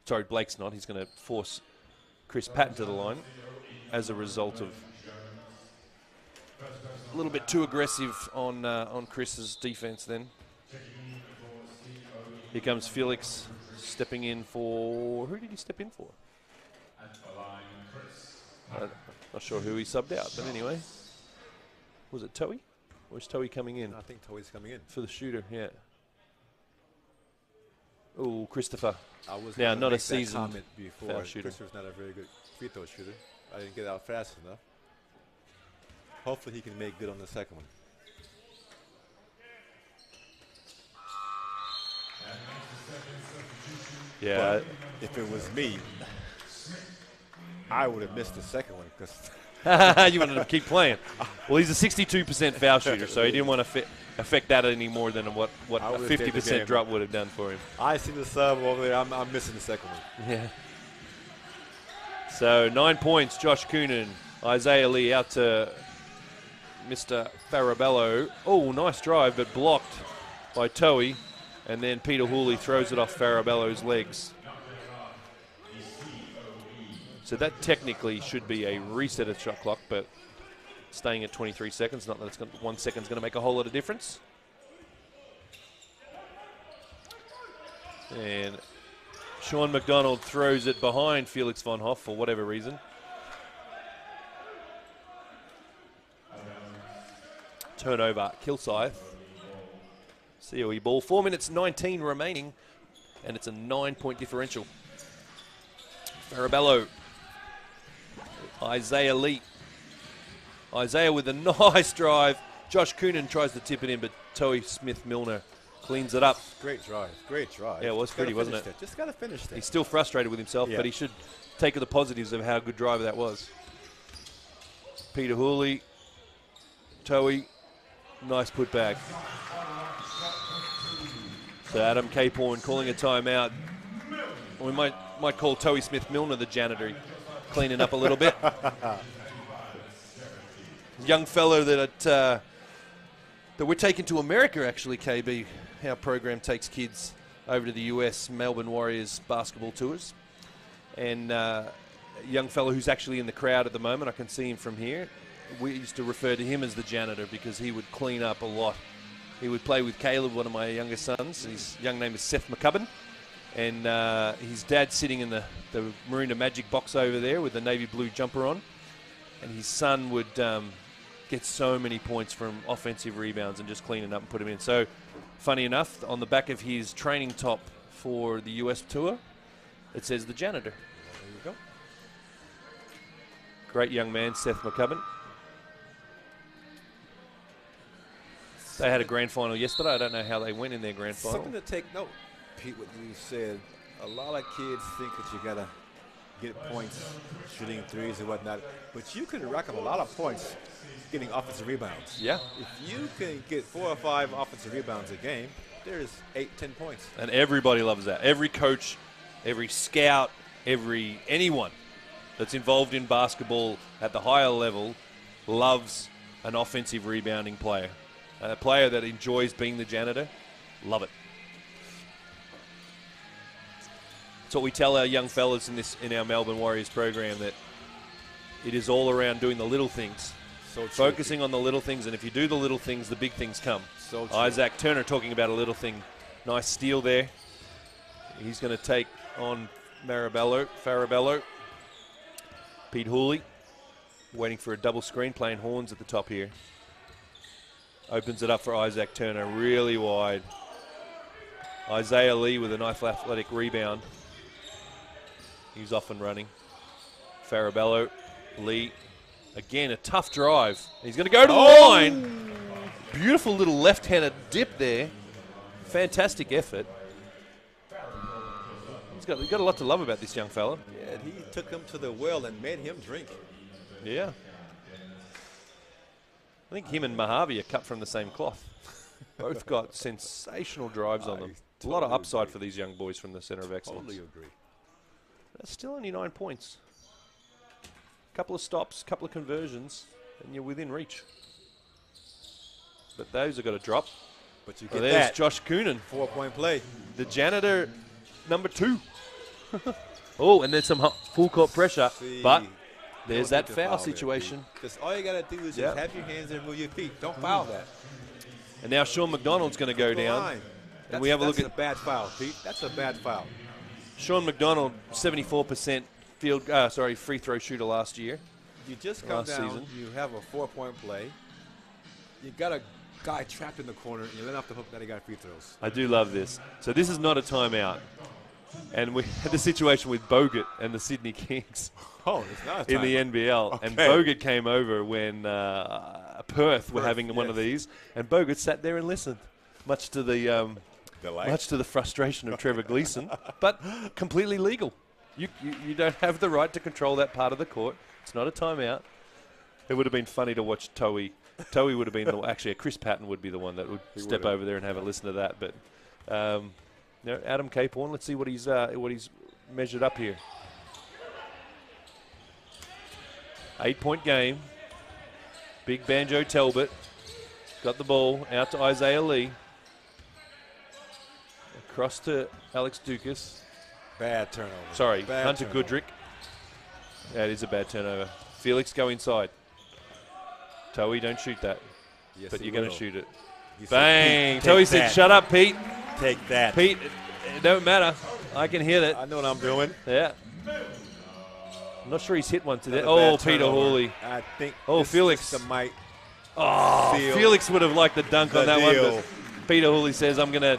Sorry, Blake's not. He's going to force Chris Patton to the line as a result of a little bit too aggressive on Chris's defense then. Here comes Felix stepping in for... Who did he step in for? Not sure who he subbed out, but anyway. Was it Toey? Or is Toey coming in? I think Toey's coming in. For the shooter, yeah. Oh, Christopher. I was now, not a make that seasoned comment before. foul shooter. Christopher's not a very good free throw shooter. I didn't get out fast enough. Hopefully he can make good on the second one. Yeah. But if it was me, I would have missed the second one because you wanted to keep playing. Well, he's a 62% foul shooter, so he didn't want to affect that any more than what a 50% drop would have done for him. I see the sub over there. I'm missing the second one. Yeah. So 9 points, Josh Coonan. Isaiah Lee out to Mr. Farabello. Oh, nice drive, but blocked by Toey. And then Peter Hooley throws it off Farabello's legs. So that technically should be a reset of shot clock, but staying at 23 seconds, not that it's 1 second's going to make a whole lot of difference. And Sean McDonald throws it behind Felix von Hoff for whatever reason. Turnover, Kilsyth. COE ball. 4 minutes 19 remaining, and it's a 9-point differential. Farabello. Isaiah Lee. Isaiah with a nice drive. Josh Coonan tries to tip it in, but Toey Smith-Milner cleans it up. Great drive. Great drive. Yeah, it was pretty, wasn't it? Just got to finish that. He's still frustrated with himself, but he should take the positives of how good drive that was. Peter Hooley. Toey. Nice putback. So Adam Caporn calling a timeout. We might call Toey Smith-Milner the janitor, cleaning up a little bit. Young fellow that we're taking to America, actually, KB. Our program takes kids over to the US, Melbourne Warriors basketball tours. And a young fellow who's actually in the crowd at the moment, I can see him from here. We used to refer to him as the janitor because he would clean up a lot. He would play with Caleb, one of my youngest sons. His young name is Seth McCubbin. And his dad's sitting in the Marina Magic box over there with the navy blue jumper on. And his son would get so many points from offensive rebounds and just cleaning up and put them in. So, funny enough, on the back of his training top for the US tour, it says the janitor. There you go. Great young man, Seth McCubbin. They had a grand final yesterday. I don't know how they went in their grand final. Something to take note, Pete, what you said. A lot of kids think that you got to get points shooting threes and whatnot, but you can rack up a lot of points getting offensive rebounds. Yeah. If you can get 4 or 5 offensive rebounds a game, there's 8-10 points. And everybody loves that. Every coach, every scout, anyone that's involved in basketball at the higher level loves an offensive rebounding player. A player that enjoys being the janitor, love it. That's what we tell our young fellas in our Melbourne Warriors program, that it is all around doing the little things. So focusing on the little things, and if you do the little things, the big things come. So true. Isaac Turner talking about a little thing. Nice steal there. He's going to take on Farabello. Pete Hooley waiting for a double screen, playing horns at the top here. Opens it up for Isaac Turner, really wide. Isaiah Lee with a nice athletic rebound. He's off and running. Farabello, Lee. Again, a tough drive. He's going to go to the line. Beautiful little left-handed dip there. Fantastic effort. He's got a lot to love about this young fella. Yeah, he took him to the well and made him drink. Yeah. I think him and Mojave are cut from the same cloth. Both got sensational drives on them. A lot of upside for these young boys from the Center of Excellence. Totally agree. That's still only 9 points. Couple of stops, couple of conversions, and you're within reach. But those have got to drop. But you get there's that. Josh Coonan. 4-point play. The janitor, number 2. Oh, and there's some full court pressure. But there's that foul situation. Just all you got to do is just have your hands there and move your feet. Don't foul that. And now Sean McDonald's going to go down. And we have a look at a bad foul, Pete. That's a bad foul. Sean McDonald, 74% free throw shooter last year. You just come down, you have a 4-point play. You got a guy trapped in the corner, and you let off the hook, that he got free throws. I do love this. So this is not a timeout. And we had the situation with Bogut and the Sydney Kings. Oh, it's not a timeout. In the NBL. Okay. And Bogut came over when Perth were having one of these, and Bogut sat there and listened, much to the frustration of Trevor Gleeson, but completely legal. You don't have the right to control that part of the court. It's not a timeout. It would have been funny to watch Toey. Toey would have been actually Chris Patton would be the one that would step over there and have a listen to that. But Adam Caporn, let's see what he's measured up here. 8-point game. Big Banjo Talbot got the ball out to Isaiah Lee. Cross to Alex Dukas. Bad turnover. Sorry, Bad Hunter turnover. Goodrick. That is a bad turnover. Felix, go inside. Toey, don't shoot that. Yes, But he you're going to will. shoot it. He said, Bang! "Pete, Toey take said, that. shut up, Pete. Take that. Pete, it don't matter. I can hear that. I know what I'm doing. Yeah. I'm not sure he's hit one today. Another Oh, bad Peter turnover. Hawley. I think. Oh, this Felix. system might Oh, seal Felix would have liked the dunk the on that deal. one. But Peter Hawley says, I'm going to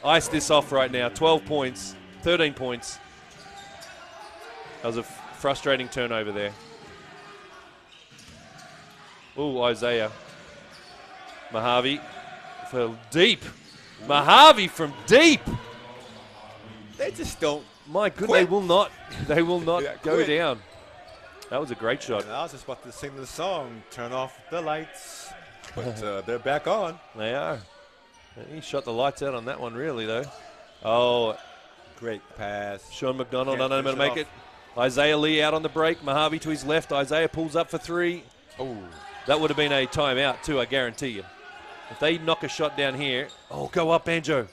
ice this off right now. 12 points, 13 points. That was a frustrating turnover there. Oh, Isaiah. Mojave for deep. Mojave from deep. They just don't. My goodness, Quit. they will not Yeah, go quit. down. That was a great shot. And I was just about to sing the song, "Turn Off the Lights," but they're back on. They are. He shot the lights out on that one, really, though. Oh, Great pass. Sean McDonald Can't unable to finish make it it. Isaiah Lee out on the break. Mojave to his left. Isaiah pulls up for three. Oh, That would have been a timeout, too, I guarantee you. If they knock a shot down here. Oh, go up, Banjo.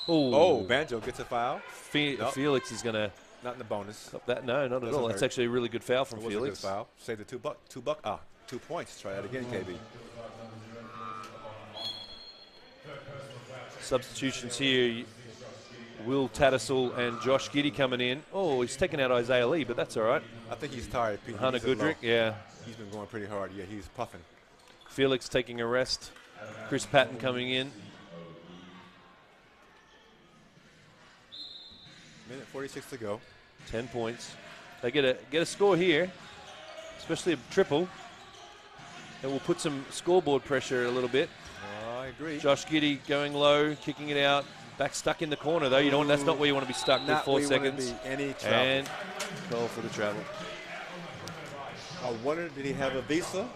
oh, Banjo gets a foul. Nope. Felix is going to Not in the bonus. stop that. No, not at Doesn't all. That's hurt. actually a really good foul from It was a good Felix. foul. Save the 2 points. Try that again, KB. Substitutions here. Will Tattersall and Josh Giddy coming in. Oh, he's taken out Isaiah Lee, but that's all right. I think he's tired. Pete. Hunter He's a low. Goodrick, yeah. He's been going pretty hard. Yeah, he's puffing. Felix taking a rest. Chris Patton coming in. Minute 46 to go. 10 points. They get a score here, especially a triple. It will put some scoreboard pressure a little bit. I agree. Josh Giddy going low, kicking it out. Back stuck in the corner though. You don't. That's not where you want to be stuck with Not 4 where you wanna seconds. be. Any trouble. And goal for the travel. I wonder, did he have a visa?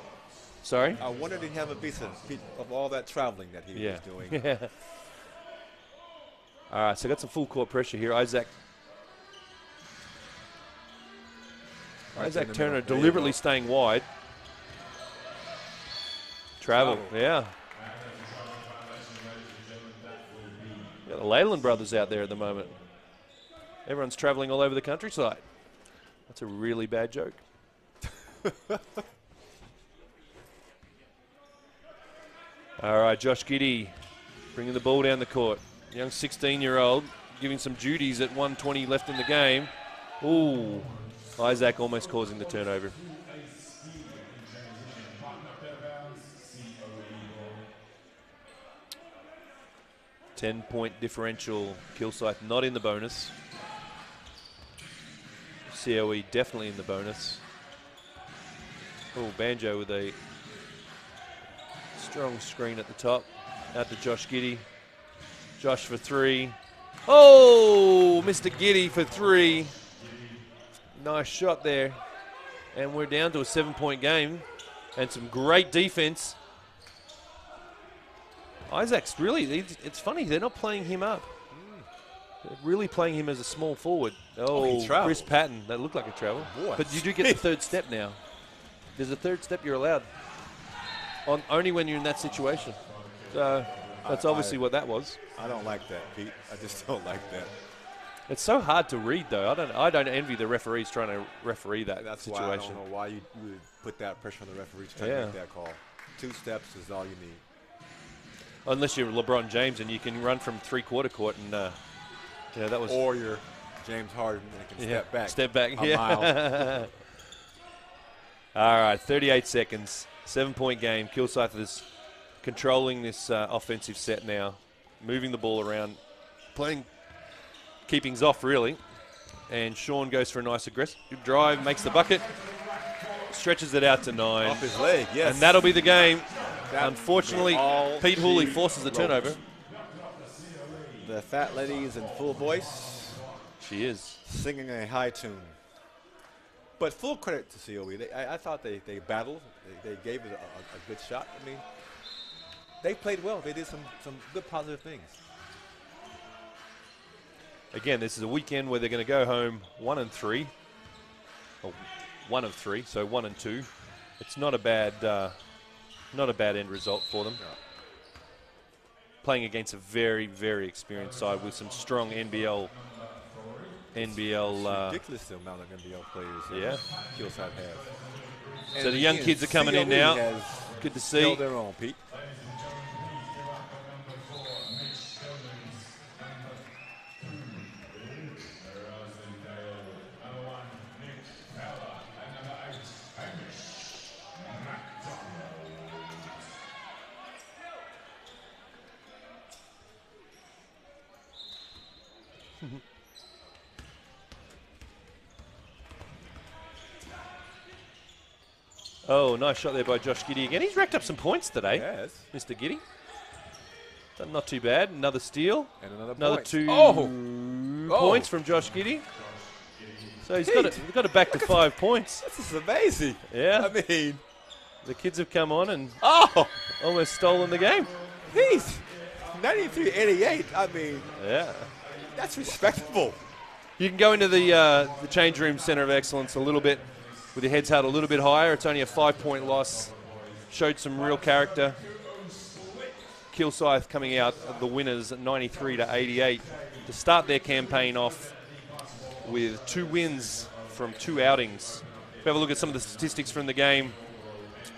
Sorry. I wonder, did he have a visa of all that traveling that he Yeah. was doing? Yeah. All right. So got some full court pressure here. Isaac Right in the Turner middle. There you deliberately go. staying wide. Travel. Yeah. Got the Leyland brothers out there at the moment. Everyone's traveling all over the countryside. That's a really bad joke. All right, Josh Giddy bringing the ball down the court. Young 16-year-old giving some duties at 1:20 left in the game. Ooh, Isaac almost causing the turnover. Ten-point differential. Kilsyth not in the bonus. COE definitely in the bonus. Oh, Banjo with a strong screen at the top. Out to Josh Giddy. Josh for three. Oh, Mr. Giddy for three. Nice shot there. And we're down to a 7-point game. And some great defense. Isaac's really, it's funny, they're not playing him up. They're really playing him as a small forward. Oh, he traveled. Chris Patton, that looked like a travel. Boy. But you do get the third step now. There's a third step you're allowed. Only when you're in that situation. So that's obviously what that was. I don't like that, Pete. I just don't like that. It's so hard to read, though. I don't envy the referees trying to referee that That's situation. why I don't know why you would put that pressure on the referees trying to make that call. 2 steps is all you need. Unless you're LeBron James and you can run from three-quarter court and, that was. Or you're James Harden and can step back. Step back. A mile. All right, 38 seconds. 7-point game. Kilsyth is controlling this offensive set now, moving the ball around, playing keepings off really. And Sean goes for a nice aggressive drive, makes the bucket, stretches it out to 9. Off his leg, yes. And that'll be the game. That Unfortunately, all Pete Hooley she forces the wrote. turnover. The fat lady is in full voice, She is. singing a high tune. But full credit to COE. I thought they battled. They gave it a good shot. I mean, they played well. They did some good positive things. Again, this is a weekend where they're going to go home 1-3. Or 1 of 3, so 1-2. It's not a bad end result for them. playing against a very, very experienced side with some strong NBL. Ridiculous the amount of NBL players Kilsyth has. So the young kids are coming in now. Good to see. Held their own, Pete. Oh, nice shot there by Josh Giddy again. He's racked up some points today, Yes. Mr. Giddy. Done not too bad. Another steal. And another point. two Oh. points from Josh Giddy. So he's got it back to 5 points. This is amazing. Yeah. I mean, The kids have come on and oh, almost stolen the game. he's 93-88. I mean, Yeah. that's respectable. You can go into the change room center of excellence a little bit with your heads held a little bit higher. It's only a 5-point loss. Showed some real character. Kilsyth coming out the winners at 93-88 to start their campaign off with 2 wins from 2 outings. If we have a look at some of the statistics from the game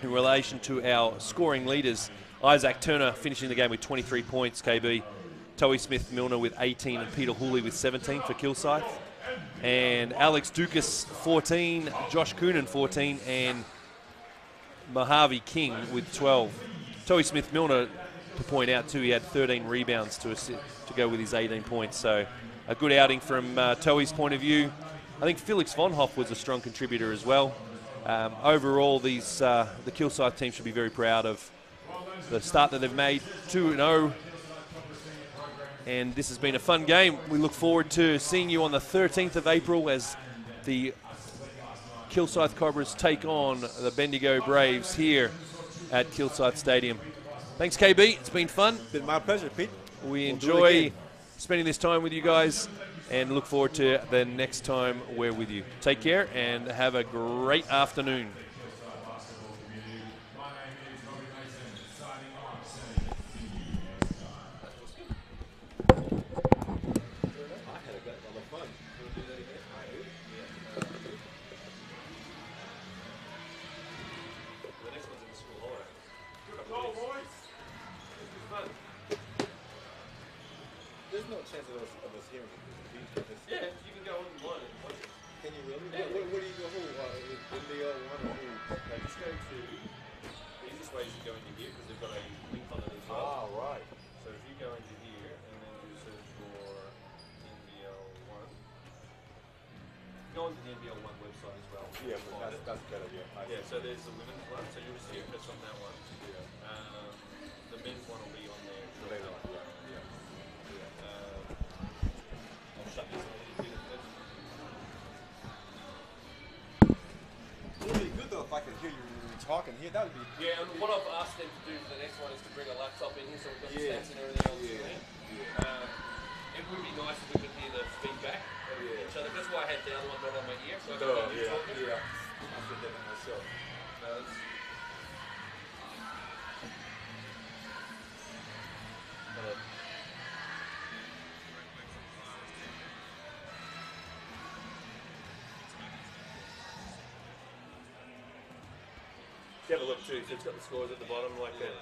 in relation to our scoring leaders. Isaac Turner finishing the game with 23 points, KB. Toey Smith-Milner with 18 and Peter Hooley with 17 for Kilsyth. And Alex Dukas 14, Josh Coonan 14, and Mojave King with 12. Toey Smith-Milner, to point out too, he had 13 rebounds to go with his 18 points. So a good outing from Toey's point of view. I think Felix Von Hoff was a strong contributor as well. Overall, the Kilsyth team should be very proud of the start that they've made, 2-0. And this has been a fun game. We look forward to seeing you on the 13th of April as the Kilsyth Cobras take on the Bendigo Braves here at Kilsyth Stadium. Thanks, KB. It's been fun. Been my pleasure, Pete. We enjoy spending this time with you guys and look forward to the next time we're with you. Take care and have a great afternoon. There's no chance of us hearing it. Yeah, you can go online and watch it. Can you really? Yeah. Where do you go? NBL1 or who? Just go to the easiest way is to go into here because they've got a link on it as well. Right. So if you go into here and then you search for NBL1, go onto the NBL1 website as well. Yeah, but that's better, yeah. Yeah, so there's the women's one, so you'll see it, it's on that one. Yeah. The men's one will be on there. Later on, yeah. I'll shut this one. It would be good though if I could hear you talking here. That would be. Yeah, and what I've asked them to do for the next one is to bring a laptop in here so we've got the Yeah. stats and everything else. Yeah. It would be nice if we could hear the feedback of each other. That's why I had the other one not on my ear. So I could hear you talking. Yeah. I did that myself. Have a look too, so it's got the scores at the bottom like that.